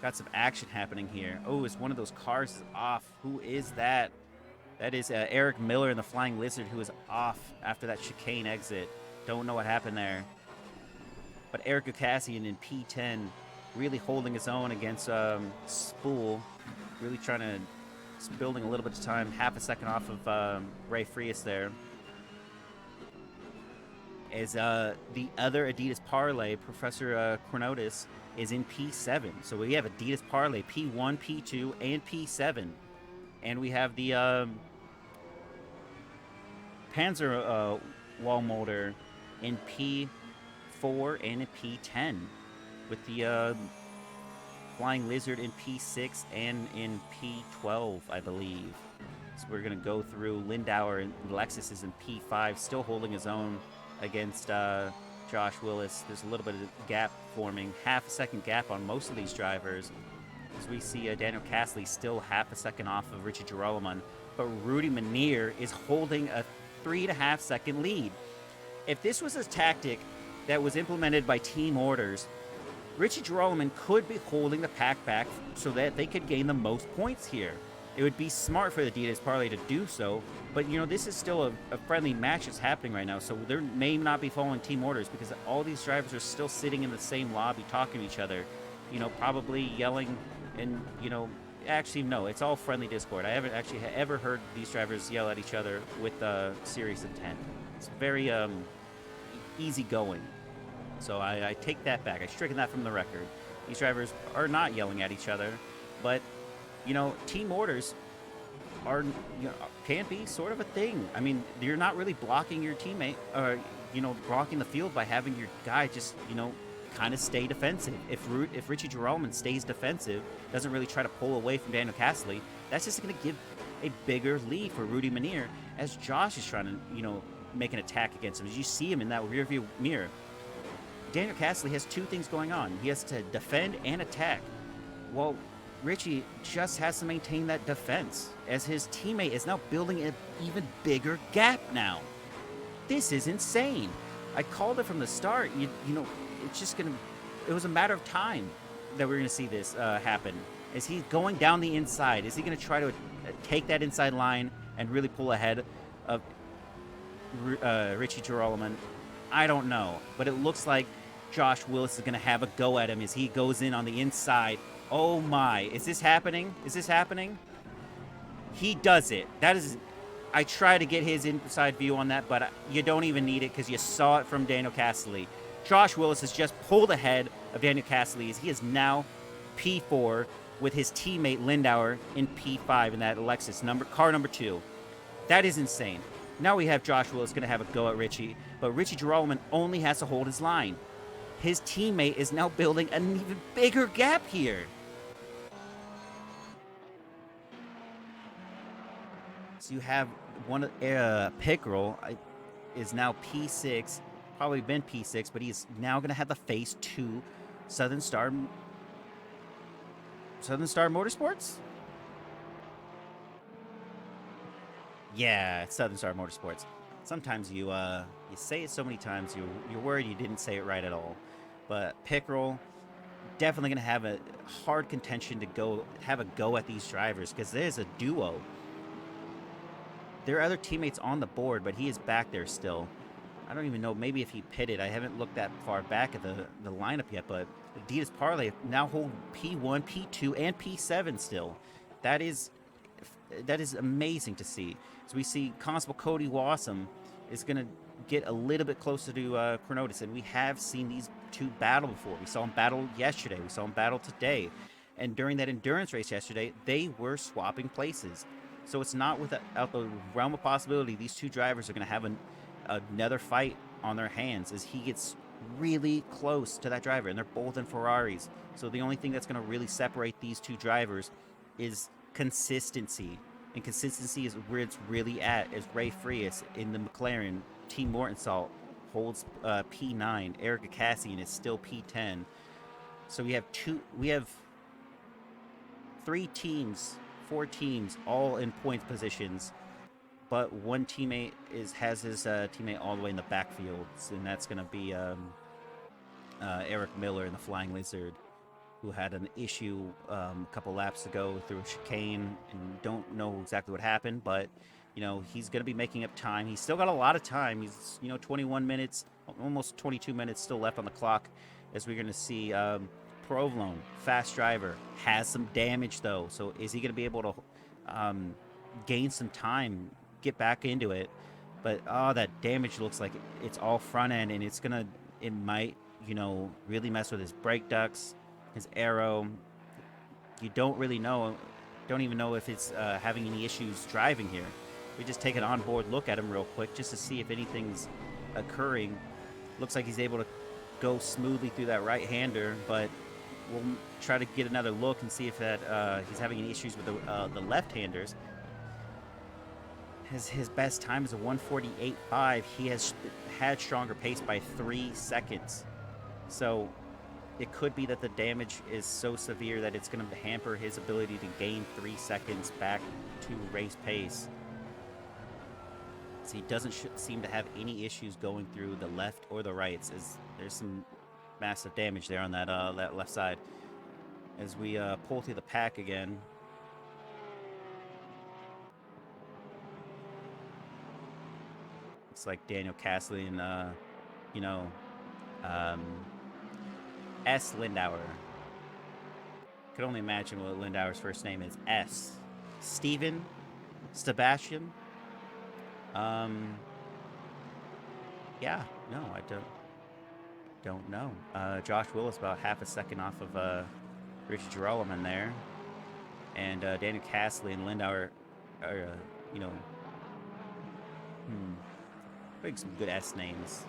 S1: Got some action happening here. Oh, it's one of those cars is off. Who is that? That is Eric Miller in the Flying Lizard, who is off after that chicane exit. Don't know what happened there. But Eric Gukasian in P10 really holding his own against Spool. Really trying to... building a little bit of time. Half a second off of Ray Frias there. As the other Adidas Parlay, Professor Chronotis, is in P7. So we have Adidas Parlay P1, P2, and P7. And we have the Panzer wall motor in P4 and in P10. With the Flying Lizard in P6 and in P12, I believe. So we're going to go through Lindauer, and Lexus is in P5, still holding his own against Josh Willis. There's a little bit of gap forming, half a second gap on most of these drivers. As we see Daniel Castley still half a second off of Richie Gerolman, but Rudy Manier is holding a 3.5 second lead. If this was a tactic that was implemented by team orders, Richie Gerolman could be holding the pack back so that they could gain the most points here. It would be smart for the Adidas Parlay to do so, but this is still a friendly match that's happening right now, so they may not be following team orders because all these drivers are still sitting in the same lobby talking to each other, probably yelling and, actually, no, it's all friendly Discord. I haven't actually ever heard these drivers yell at each other with serious intent. It's very easy going. So I take that back. I stricken that from the record. These drivers are not yelling at each other, but team orders are can be sort of a thing. I mean, you're not really blocking your teammate or blocking the field by having your guy just kind of stay defensive. If Richie Geralman stays defensive, doesn't really try to pull away from Daniel Cassidy, that's just going to give a bigger lead for Rudy Manier as Josh is trying to, make an attack against him. As you see him in that rearview mirror, Daniel Cassidy has two things going on. He has to defend and attack. Well, Richie just has to maintain that defense as his teammate is now building an even bigger gap now. This is insane. I called it from the start. It's just going to... It was a matter of time that we're going to see this happen. Is he going down the inside? Is he going to try to take that inside line and really pull ahead of Richie Geralman? I don't know. But it looks like Josh Willis is going to have a go at him as he goes in on the inside. Oh my. Is this happening? Is this happening? He does it. That is... I try to get his inside view on that, but you don't even need it because you saw it from Daniel Cassidy. Josh Willis has just pulled ahead of Daniel Cassidy as he is now P4 with his teammate Lindauer in P5 in that Lexus car number 2. That is insane. Now we have Josh Willis going to have a go at Richie, but Richie Geralman only has to hold his line. His teammate is now building an even bigger gap here. So you have one Pickerel is now P6, probably been P6, but he's now going to have to face 2 Southern Star Motorsports? Yeah, it's Southern Star Motorsports. Sometimes you say it so many times you're worried you didn't say it right at all. But Pickerel definitely going to have a hard contention to have a go at these drivers because there's a duo. There are other teammates on the board, but he is back there still. I don't even know, maybe if he pitted. I haven't looked that far back at the lineup yet, but Adidas Parlay now hold P1, P2, and P7 still. That is amazing to see. So we see Constable Cody Wassam is going to get a little bit closer to Chronotis, and we have seen these two battle before. We saw them battle yesterday. We saw them battle today. And during that endurance race yesterday, they were swapping places. So it's not without the realm of possibility these two drivers are going to have another fight on their hands as he gets really close to that driver, and they're both in Ferraris. So the only thing that's going to really separate these two drivers is consistency. And consistency is where it's really at, as Ray Frias in the McLaren, Team Mortensalt holds P9, Erica Cassian is still P10. So we have 4 teams all in point positions, but one teammate has his teammate all the way in the backfield, and that's going to be Eric Miller in the Flying Lizard, who had an issue a couple laps ago through a chicane, and don't know exactly what happened, but he's going to be making up time. He's still got a lot of time. He's 21 minutes, almost 22 minutes still left on the clock, as we're going to see Provolone, fast driver, has some damage though. So is he going to be able to gain some time, get back into it? But that damage looks like it's all front end, and it might really mess with his brake ducts, his aero. You don't really know. Don't even know if it's having any issues driving here. We just take an onboard look at him real quick just to see if anything's occurring. Looks like he's able to go smoothly through that right-hander, but we'll try to get another look and see if he's having any issues with the left-handers. His best time is a 1:48.5. He has had stronger pace by 3 seconds. So it could be that the damage is so severe that it's going to hamper his ability to gain 3 seconds back to race pace. So he doesn't seem to have any issues going through the left or the rights, as there's some massive damage there on that left side. As we pull through the pack again, looks like Daniel Cassidy and S. Lindauer. Could only imagine what Lindauer's first name is. S. Steven, Sebastian. Yeah, no, I don't know. Josh Willis about half a second off of Richie Geralman there, and Daniel Cassidy and Lindauer are I think some good S names.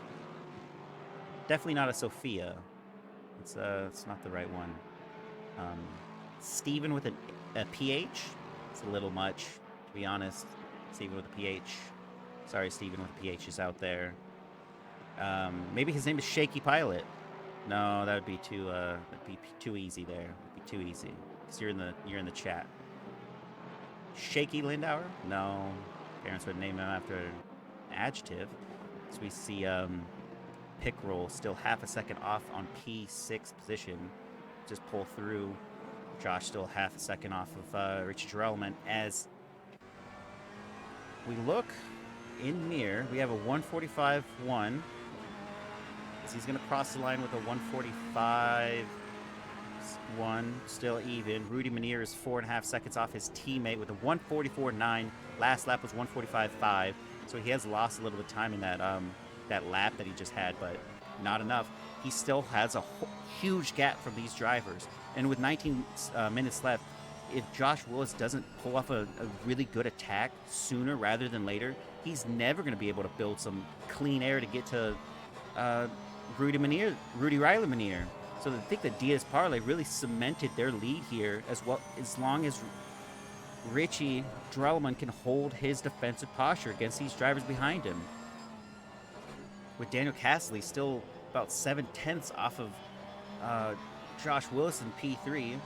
S1: Definitely not a Sophia. It's not the right one. Steven with a PH. It's a little much, to be honest. Steven with a PH. Sorry, Steven with a PH is out there. Maybe his name is Shaky Pilot. No, that would be too easy there. It'd be too easy. Because you're in the chat. Shaky Lindauer? No. Parents would name him after an adjective. So we see pick roll still half a second off on P6 position. Just pull through. Josh still half a second off of Richie Drellman. As we look in mirror, we have a 145-1. As he's going to cross the line with a 145-1, still even. Rudy Manier is 4.5 seconds off his teammate with a 144.9. Last lap was 145.5, so he has lost a little bit of time in that lap that he just had, but not enough. He still has a huge gap from these drivers, and with 19 minutes left, if Josh Willis doesn't pull off a really good attack sooner rather than later, he's never going to be able to build some clean air to get to Rudy Riley Manier. So I think that Diaz Parlay really cemented their lead here, as well, as long as Richie Drellman can hold his defensive posture against these drivers behind him. With Daniel Castley still about 7/10 off of Josh Willis in P3,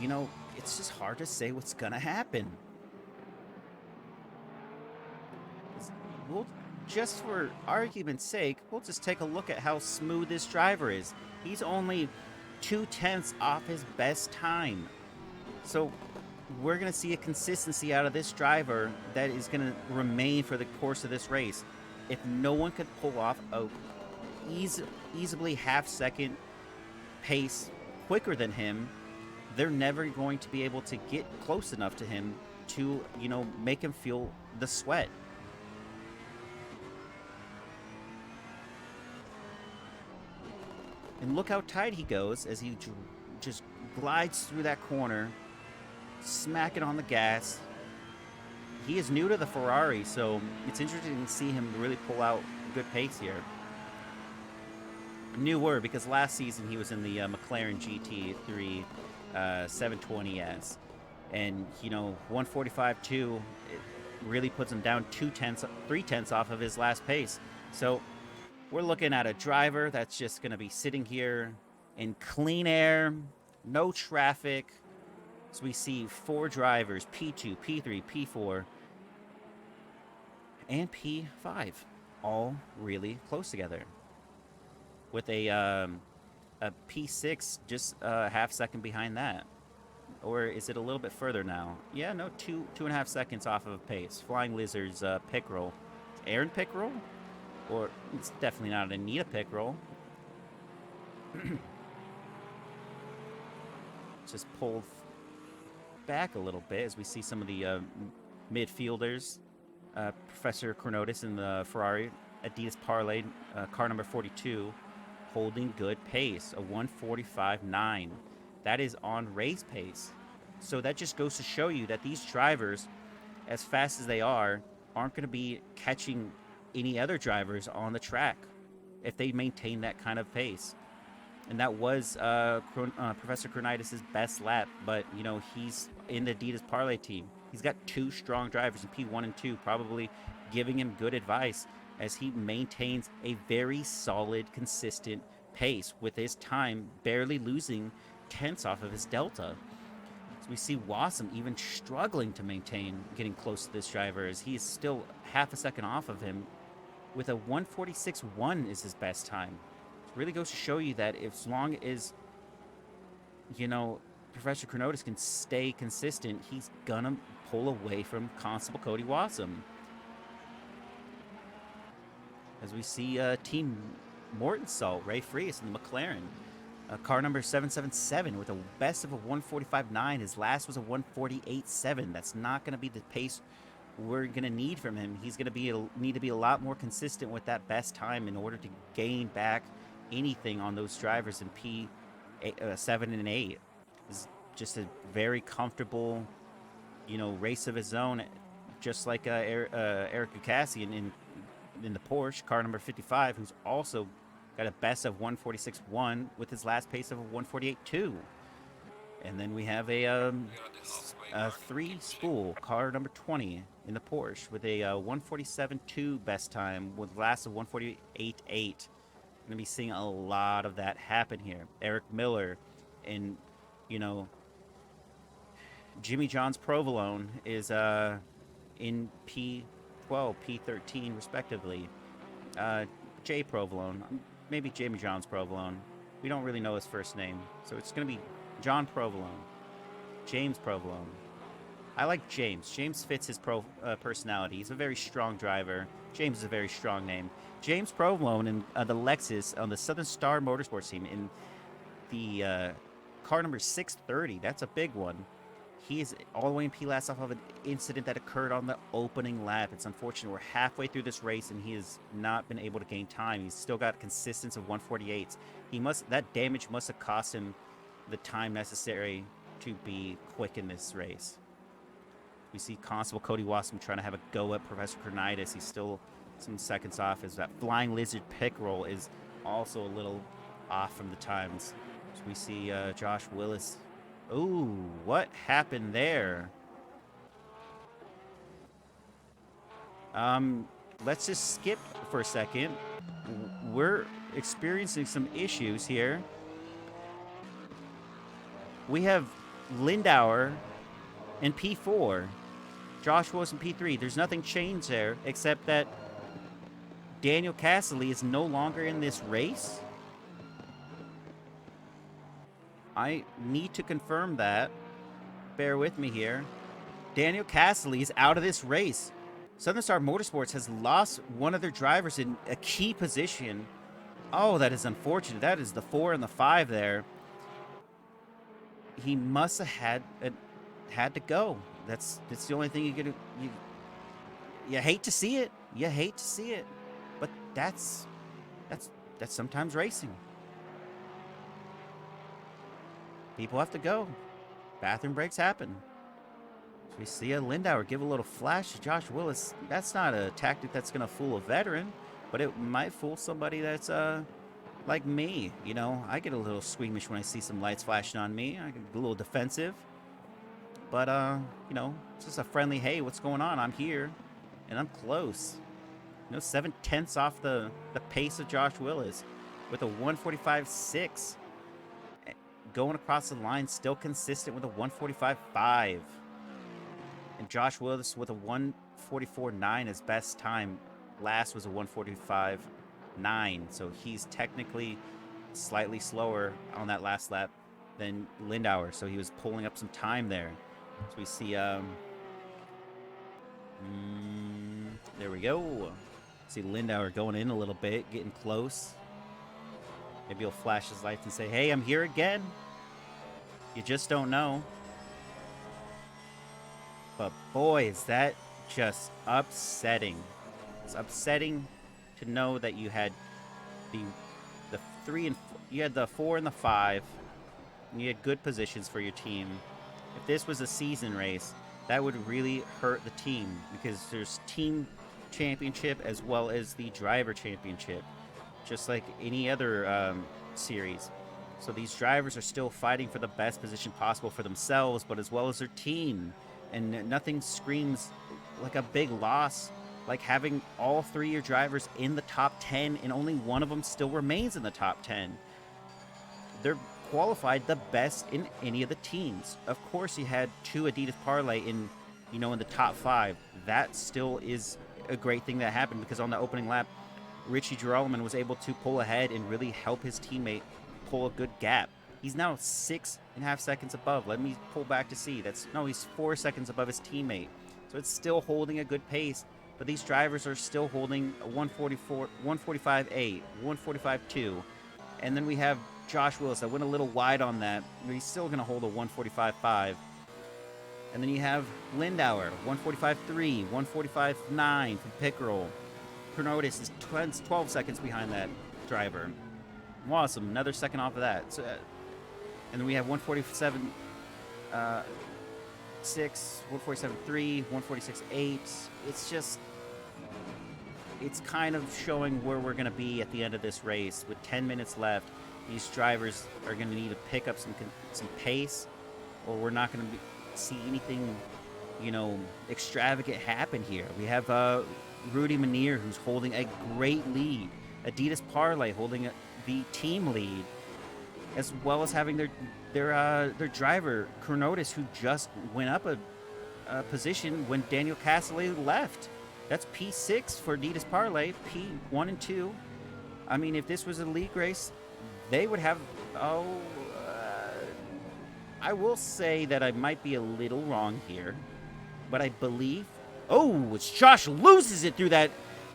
S1: you know, it's just hard to say what's gonna happen. We'll, just for argument's sake, we'll just take a look at how smooth this driver is. He's only 2/10 off his best time. So we're going to see a consistency out of this driver that is going to remain for the course of this race. If no one could pull off a easily half-second pace quicker than him, they're never going to be able to get close enough to him to, you know, make him feel the sweat. And look how tight he goes as he just glides through that corner, smacking on the gas. He is new to the Ferrari, so it's interesting to see him really pull out a good pace here. Newer, because last season he was in the McLaren GT3 720S. And, you know, 145.2, it really puts him down 3/10 off of his last pace. So we're looking at a driver that's just going to be sitting here in clean air, no traffic. So we see 4 drivers, P2, P3, P4, and P5, all really close together. With a P6 just a half second behind that. Or is it a little bit further now? Yeah, no, 2.5 seconds off of pace. Flying Lizards pick roll. Aaron pick roll? Or it's definitely not Anita pick roll. Just pull back a little bit as we see some of the midfielders. Professor Chronotis in the Ferrari, Adidas Parlay, car number 42, holding good pace, a 145.9. That is on race pace. So that just goes to show you that these drivers, as fast as they are, aren't going to be catching any other drivers on the track if they maintain that kind of pace. And that was Professor Chronotis' best lap, but, you know, he's in the Adidas Parlay team. He's got 2 strong drivers in P1 and 2, probably giving him good advice as he maintains a very solid, consistent pace with his time barely losing tenths off of his delta. So we see Wassam even struggling to maintain getting close to this driver as he is still half a second off of him with a 146.1 is his best time. It really goes to show you that as long as, you know, Professor Chronotis can stay consistent, he's gonna pull away from Constable Cody Wassam. As we see Team Mortensalt, Ray Frias in the McLaren. Car number 777 with a best of a 145.9. His last was a 148.7. That's not going to be the pace we're going to need from him. He's going to need to be a lot more consistent with that best time in order to gain back anything on those drivers in P7 and 8. It's just a very comfortable, you know, race of his own, just like Eric Gukasian in the Porsche, car number 55, who's also got a best of 146.1 with his last pace of a 148.2. And then we have a 3 spool, car number 20 in the Porsche with a 147.2 best time with last of 148.8. Going to be seeing a lot of that happen here. Eric Miller and, you know, Jimmy John's Provolone is in P12, P13 respectively. Jay Provolone, maybe Jimmy John's Provolone. We don't really know his first name, so it's going to be John Provolone, James Provolone. I like James. James fits his personality. He's a very strong driver. James is a very strong name. James Provolone in the Lexus on the Southern Star Motorsports team in the car number 630. That's a big one. He is all the way in P last off of an incident that occurred on the opening lap. It's unfortunate. We're halfway through this race and he has not been able to gain time. He's still got a consistency of 148s. That damage must have cost him the time necessary to be quick in this race. We see Constable Cody Wasson trying to have a go at Professor Cornitis. He's still some seconds off as that Flying Lizard pick roll is also a little off from the times. So we see Josh Willis. Ooh, what happened there? Let's just skip for a second. We're experiencing some issues here. We have Lindauer in P4. Josh Willis in P3. There's nothing changed there except that Daniel Casserly is no longer in this race. I need to confirm that. Bear with me here. Daniel Casserly is out of this race. Southern Star Motorsports has lost one of their drivers in a key position. Oh, that is unfortunate. That is the 4 and the 5 there. He must have had to go. That's the only thing you hate to see it. You hate to see it, but that's sometimes racing. People have to go. Bathroom breaks happen. So we see a Lindauer give a little flash to Josh Willis. That's not a tactic that's going to fool a veteran, but it might fool somebody that's like me. You know, I get a little squeamish when I see some lights flashing on me. I get a little defensive. But, you know, it's just a friendly, hey, what's going on? I'm here, and I'm close. You know, 7/10 off the pace of Josh Willis with a 145.6. Going across the line, still consistent with a 145.5. And Josh Willis with a 144.9 as best time. Last was a 145.9. So he's technically slightly slower on that last lap than Lindauer. So he was pulling up some time there. So we see, there we go. See Lindauer going in a little bit, getting close. Maybe he'll flash his lights and say, hey, I'm here again. You just don't know. But boy, is that just upsetting. It's upsetting to know that you had the 3 and you had the 4 and the 5, and you had good positions for your team. If this was a season race, that would really hurt the team because there's team championship as well as the driver championship, just like any other series. So these drivers are still fighting for the best position possible for themselves, but as well as their team. And nothing screams like a big loss like having all 3 of your drivers in the top 10 and only one of them still remains in the top 10. They're qualified the best in any of the teams. Of course, you had 2 Adidas Parlay in the top 5. That still is a great thing that happened because on the opening lap, Richie Geralman was able to pull ahead and really help his teammate pull a good gap. He's now 6.5 seconds above. Let me pull back to see. He's 4 seconds above his teammate. So it's still holding a good pace. But these drivers are still holding a 145.8, 145.2. And then we have Josh Willis. I went a little wide on that, but he's still going to hold a 145.5. And then you have Lindauer, 145.3, 145.9 from Pickerel. Pernotis is 12 seconds behind that driver. Awesome, another second off of that. So, and then we have 147.6, 147.3, 146.8. It's just it's kind of showing where we're going to be at the end of this race. With 10 minutes left, these drivers are going to need to pick up some pace, or we're not going to see anything, extravagant happen here. We have Rudy Manier, who's holding a great lead. Adidas Parlay holding the team lead, as well as having their driver Kronotis, who just went up a position when Daniel Castellet left. That's P6 for Adidas Parlay, P1 and 2. I mean, if this was a league race, they would have. I will say that I might be a little wrong here, but I believe. Oh, it's Josh loses it through that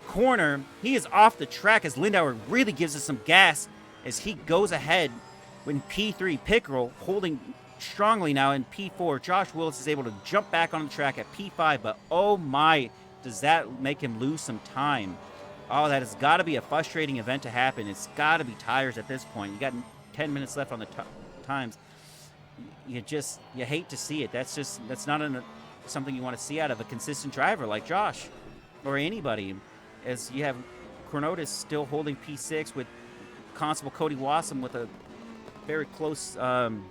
S1: corner. He is off the track as Lindauer really gives us some gas as he goes ahead when P3 Pickerel holding strongly now in P4. Josh Willis is able to jump back on the track at P5, but oh my, does that make him lose some time. Oh, that has got to be a frustrating event to happen. It's got to be tires at this point. You got 10 minutes left on the times. You hate to see it. That's not something you want to see out of a consistent driver like Josh or anybody, as you have Kronotis still holding P6 with Constable Cody Wassam with a very close time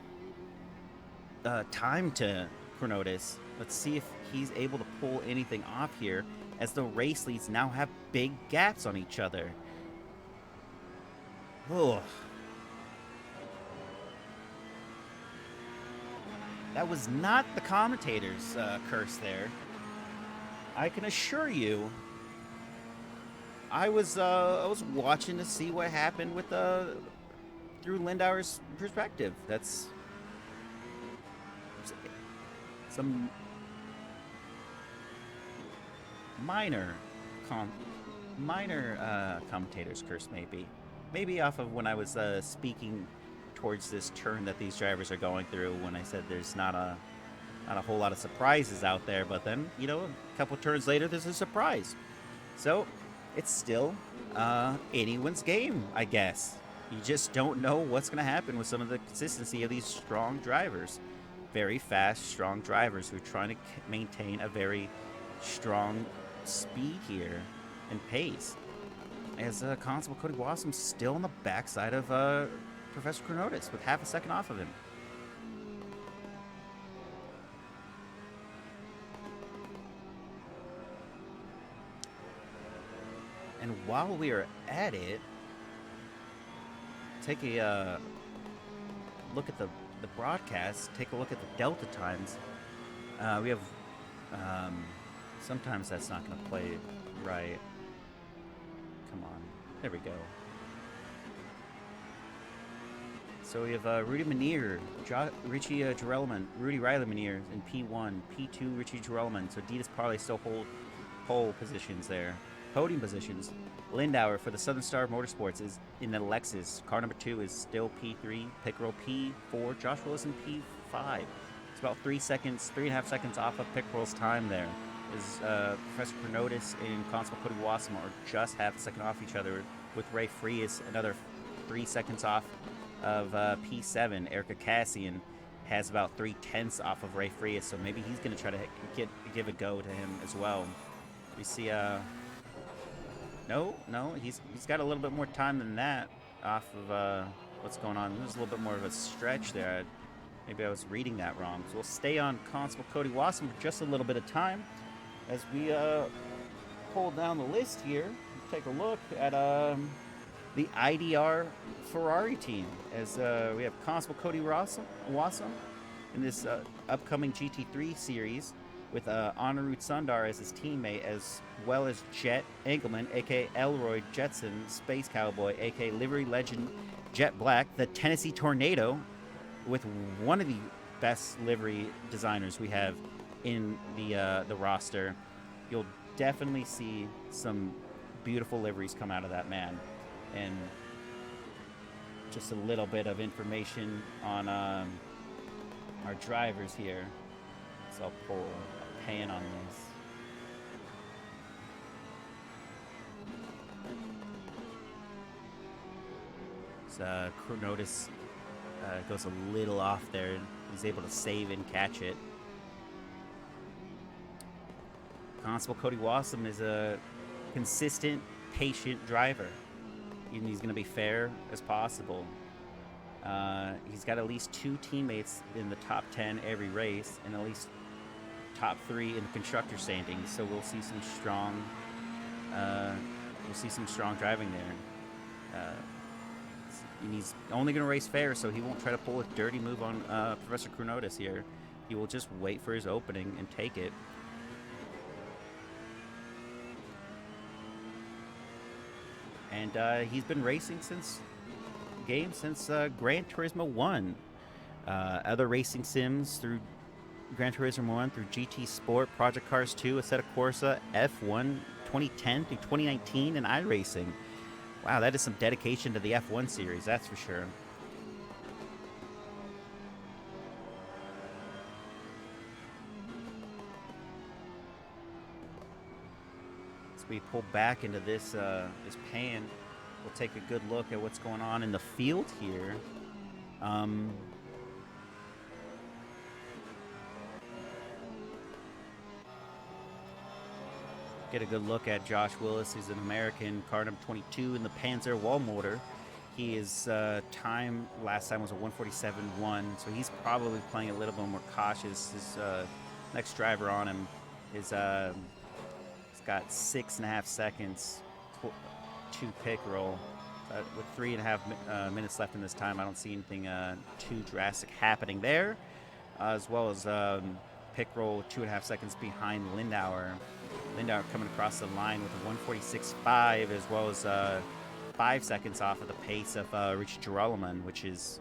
S1: to Kronotis. Let's see if he's able to pull anything off here, as the race leads now have big gaps on each other. Ugh. That was not the commentator's curse there. I can assure you. I was watching to see what happened with through Lindauer's perspective. That's some minor commentator's curse, maybe off of when I was speaking towards this turn that these drivers are going through, when I said there's not a whole lot of surprises out there, but then a couple turns later there's a surprise. So it's still anyone's game, I guess. You just don't know what's going to happen with some of the consistency of these strong drivers. Very fast, strong drivers who are trying to maintain a very strong speed here and pace. As Constable Cody Wassam still on the backside of Professor Kronotis with half a second off of him. And while we are at it, take a look at the broadcast, take a look at the Delta times. We have, sometimes that's not going to play right. Come on. There we go. So we have Rudy Manier, Richie Gerelman, Rudy Riley Manier in P1, P2 Richie Gerelman. So Adidas Parlay still hold pole positions there. Podium positions. Lindauer for the Southern Star Motorsports is in the Lexus. Car number 2 is still P3. Pickerel P4. Josh Willis in P5. It's about 3.5 seconds off of Pickerel's time there. Is Professor Kronotis and Constable Cody Wassam are just half a second off each other, with Ray Frias another 3 seconds off of P7. Erica Cassian has about 3/10 off of Ray Frias, so maybe he's going to try to give a go to him as well. We see no, he's got a little bit more time than that off of what's going on. There's a little bit more of a stretch there. Maybe I was reading that wrong. So we'll stay on Constable Cody Wassam for just a little bit of time as we pull down the list here. Take a look at the IDR Ferrari team, as we have Constable Cody Wassam in this upcoming GT3 series with Anirudh Sundar as his teammate, as well as Jet Engelman, a.k.a. Elroy Jetson, Space Cowboy, a.k.a. Livery Legend Jet Black, the Tennessee Tornado, with one of the best livery designers we have in the roster. You'll definitely see some beautiful liveries come out of that man. And just a little bit of information on our drivers here. So I'll pull a pan on this. So Kronotis goes a little off there. He's able to save and catch it. Constable Cody Wassam is consistent, patient driver. And he's going to be fair as possible. He's got at least 2 teammates in the top 10 every race, and at least top 3 in the constructor standings. So we'll see some strong, driving there. And he's only going to race fair, so he won't try to pull a dirty move on Professor Chronotis here. He will just wait for his opening and take it. And he's been racing since Gran Turismo 1. Other racing sims through Gran Turismo 1, through GT Sport, Project Cars 2, Assetto Corsa, F1 2010 through 2019, and iRacing. Wow, that is some dedication to the F1 series, that's for sure. As we pull back into this pan, we'll take a good look at what's going on in the field here. Get a good look at Josh Willis, who's an American, car number 22 in the Panzer Wallmotor. His time last time was a 147.1, so he's probably playing a little bit more cautious. His next driver on him is he's got 6.5 seconds to pick roll. With 3.5 minutes left in this time, I don't see anything too drastic happening there. As well as pick roll 2.5 seconds behind Lindauer. Lindauer coming across the line with a 146.5, as well as 5 seconds off of the pace of Richie Girolamo, which is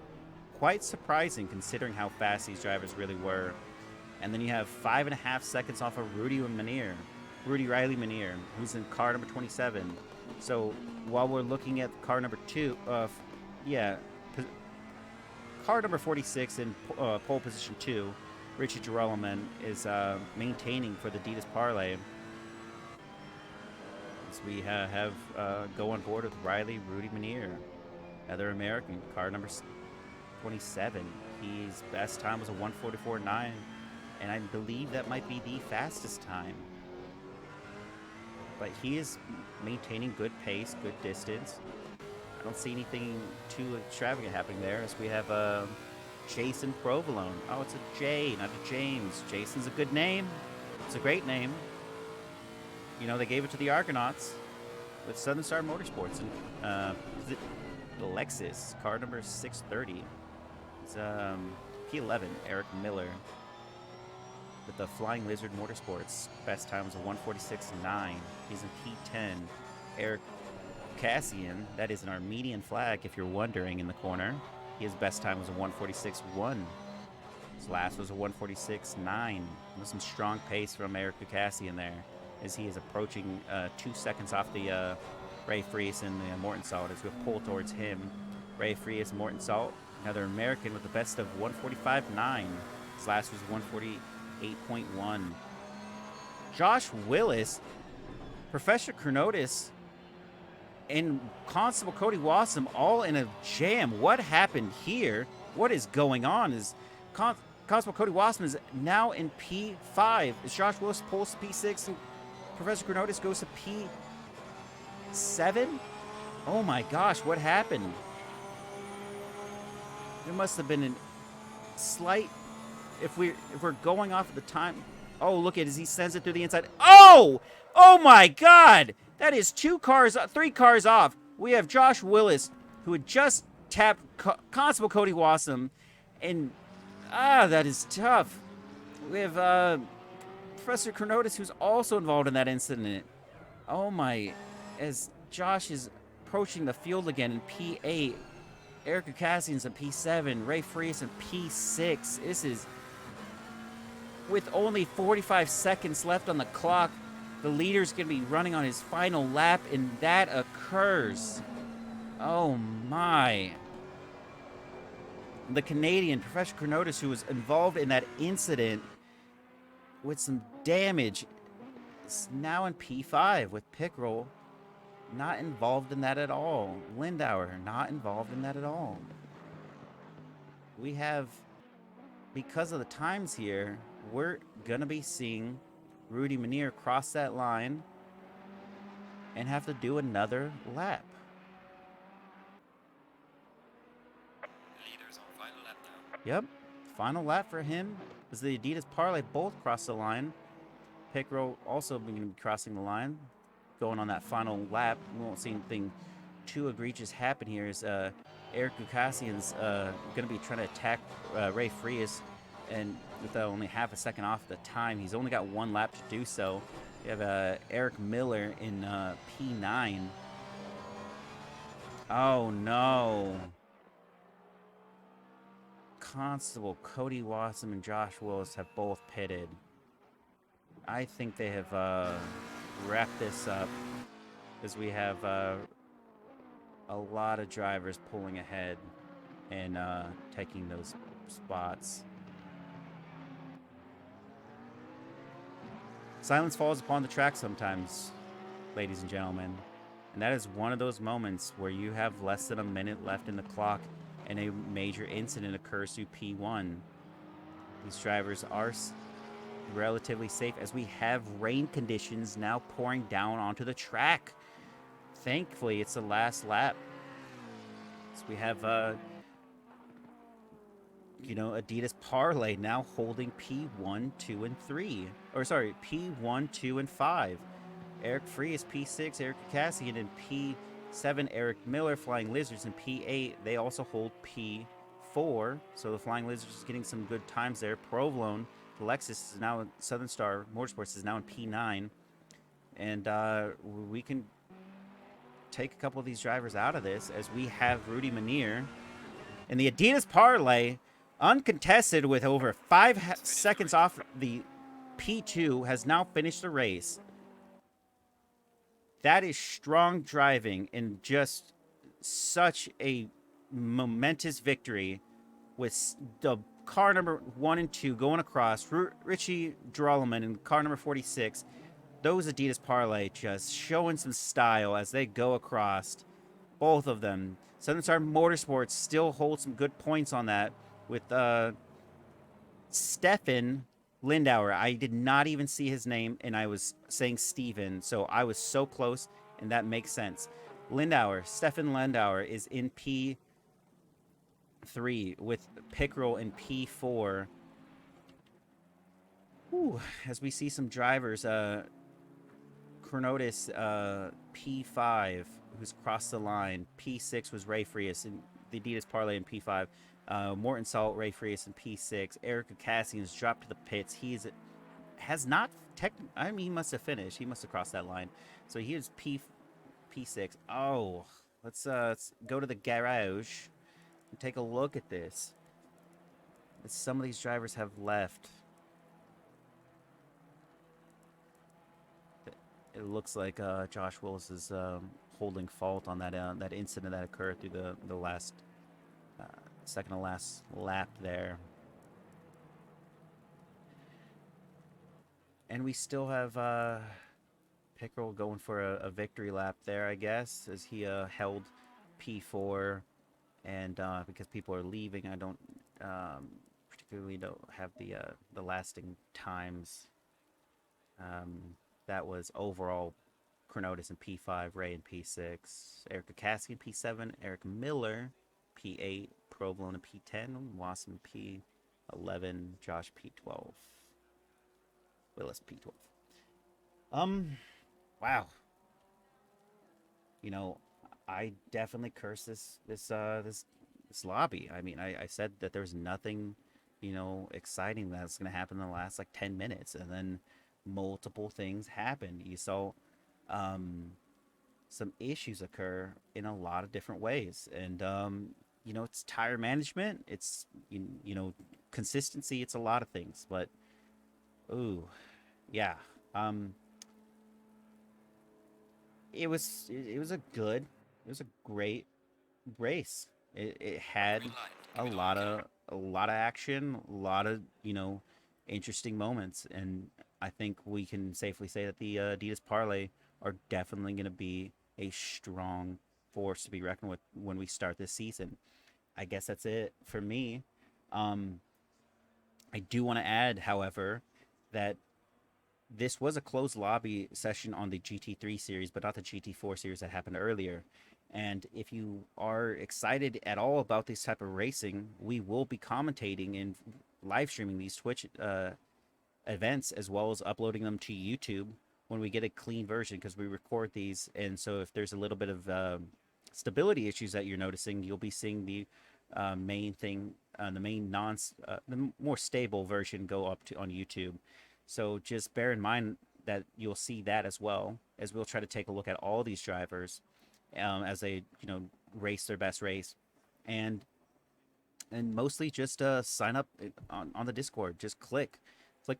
S1: quite surprising considering how fast these drivers really were. And then you have 5.5 seconds off of Rudy Riley Minier, who's in car number 27. So while we're looking at car number 2, car number 46 in pole position 2, Richie Girolamo is maintaining for the Adidas Parlay. As we have go on board with Rudy Minier, other American, car number 27. His best time was a 144.9, and I believe that might be the fastest time. But he is maintaining good pace, good distance. I don't see anything too extravagant happening there, as we have Jason Provolone. Oh, it's a J, not a James. Jason's a good name. It's a great name. You know, they gave it to the Argonauts with Southern Star Motorsports. And is it the Lexus, car number 630. It's P11, Eric Miller. With the Flying Lizard Motorsports, best time was a 146.9. He's in P10. Eric Cassian, that is an Armenian flag, if you're wondering, in the corner. His best time was a 146.1. His last was a 146.9. With some strong pace from Eric Cassian there, as he is approaching 2 seconds off the Ray Frias and the Morton Salt as we pull towards him. Ray Frias, Morton Salt, another American with the best of 145.9. His last was 148.1. Josh Willis, Professor Chronotis, and Constable Cody Wassam all in a jam. What happened here? What is going on? Is Constable Cody Wassam is now in P5. As Josh Willis pulls to P6 and Professor Chronotis goes to P7? Oh my gosh, what happened? There must have been a slight, if we're going off of the time. Oh, look at it as he sends it through the inside. Oh! Oh my God! That is 3 cars off. We have Josh Willis, who had just tapped Constable Cody Wassam, and that is tough. We have Professor Chronotis, who's also involved in that incident. Oh my! As Josh is approaching the field again in P8, Eric Cassian's in P7, Ray Frias in P6. This is with only 45 seconds left on the clock. The leader's going to be running on his final lap, and that occurs. Oh, my. The Canadian, Professor Chronotis, who was involved in that incident with some damage, is now in P5 with Pickrell. Not involved in that at all. Lindauer, not involved in that at all. We have, because of the times here, we're going to be seeing Rudy Minier cross that line and have to do another lap.
S2: Leaders on final lap now.
S1: Yep, final lap for him as the Adidas Parlay both cross the line. Pickrell also going to be crossing the line, going on that final lap. We won't see anything too egregious happen here as Eric Gukasian's going to be trying to attack Ray Frias, and with only half a second off the time, he's only got one lap to do so. You have Eric Miller in P9. Oh no. Constable Cody Watson and Josh Willis have both pitted. I think they have wrapped this up as we have a lot of drivers pulling ahead and taking those spots. Silence falls upon the track sometimes, ladies and gentlemen. And that is one of those moments where you have less than a minute left in the clock and a major incident occurs through P1. These drivers are relatively safe as we have rain conditions now pouring down onto the track. Thankfully, it's the last lap. So we have, Adidas Parlay now holding P1, 2, and 3. Or, sorry, P1, 2, and 5. Eric Free is P6, Eric Cassian in P7, Eric Miller, Flying Lizards in P8. They also hold P4. So the Flying Lizards is getting some good times there. Provolone, Lexus is now, Southern Star Motorsports is now in P9. And we can take a couple of these drivers out of this as we have Rudy Manier and the Adidas Parlay uncontested with over 5 seconds off the P2 has now finished the race. That is strong driving and just such a momentous victory with the car number 1 and 2 going across. Richie Drolleman in car number 46. Those Adidas Parlay just showing some style as they go across. Both of them. Southern Star Motorsports still holds some good points on that with Stefan Lindauer. I did not even see his name, and I was saying Steven, so I was so close, and that makes sense. Stefan Lindauer is in P3 with Pickrell in P4. Ooh, as we see some drivers, Chronotis P5, who's crossed the line. P6 was Ray Frias in the Adidas Parlay in P5. Morton Salt, Ray Frias in P6. Eric Cassian's dropped to the pits. He must have finished. He must have crossed that line. So he is P6. Oh, let's go to the garage and take a look at this. Some of these drivers have left. It looks like Josh Willis is holding fault on that incident that occurred through the last second to last lap there. And we still have Pickrell going for a victory lap there, I guess, as he held P4. And because people are leaving, I don't particularly have the lasting times. That was overall Chronotis in P5, Ray in P6, Eric Cassian P7, Eric Miller P8, Provolone in P10, Wasson P11, Josh P12, Willis P12. Wow. I definitely curse this lobby. I mean, I said that there's nothing, exciting that's gonna happen in the last 10 minutes, and then multiple things happen. You saw some issues occur in a lot of different ways, and it's tire management, it's consistency, it's a lot of things, but yeah, it was a great race. It had a lot of action, a lot of interesting moments, and I think we can safely say that the Adidas Parlay are definitely going to be a strong force to be reckoned with when we start this season. I guess that's it for me. I do want to add, however, that this was a closed lobby session on the GT3 series, but not the GT4 series that happened earlier. And if you are excited at all about this type of racing, we will be commentating and live streaming these Twitch events as well as uploading them to YouTube when we get a clean version because we record these. And so if there's a little bit of stability issues that you're noticing, you'll be seeing the main thing, the main the more stable version go up to on YouTube. So just bear in mind that you'll see that as well as we'll try to take a look at all these drivers as they race their best race, and mostly just sign up on the Discord. Just click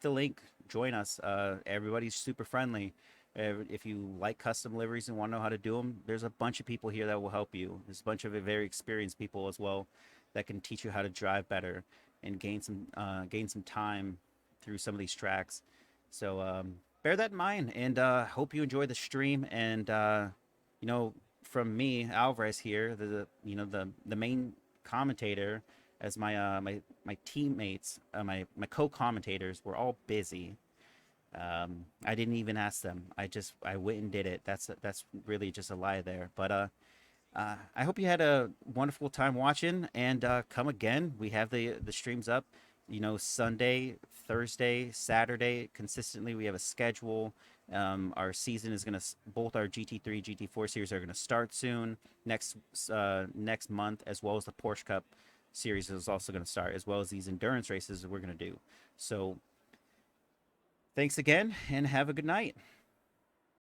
S1: the link, join us. Everybody's super friendly. If you like custom liveries and want to know how to do them, there's a bunch of people here that will help you. There's a bunch of very experienced people as well that can teach you how to drive better and gain some time through some of these tracks. So bear that in mind, and hope you enjoy the stream. And from me, Alvarez here, the main commentator, as my teammates, my co-commentators were all busy. I didn't even ask them. I went and did it. That's really just a lie there. But I hope you had a wonderful time watching, and come again. We have the streams up, Sunday, Thursday, Saturday. Consistently, we have a schedule. Our season is gonna both our GT3, GT4 series are gonna start soon next month, as well as the Porsche Cup series is also gonna start, as well as these endurance races that we're gonna do. So, thanks again, and have a good night.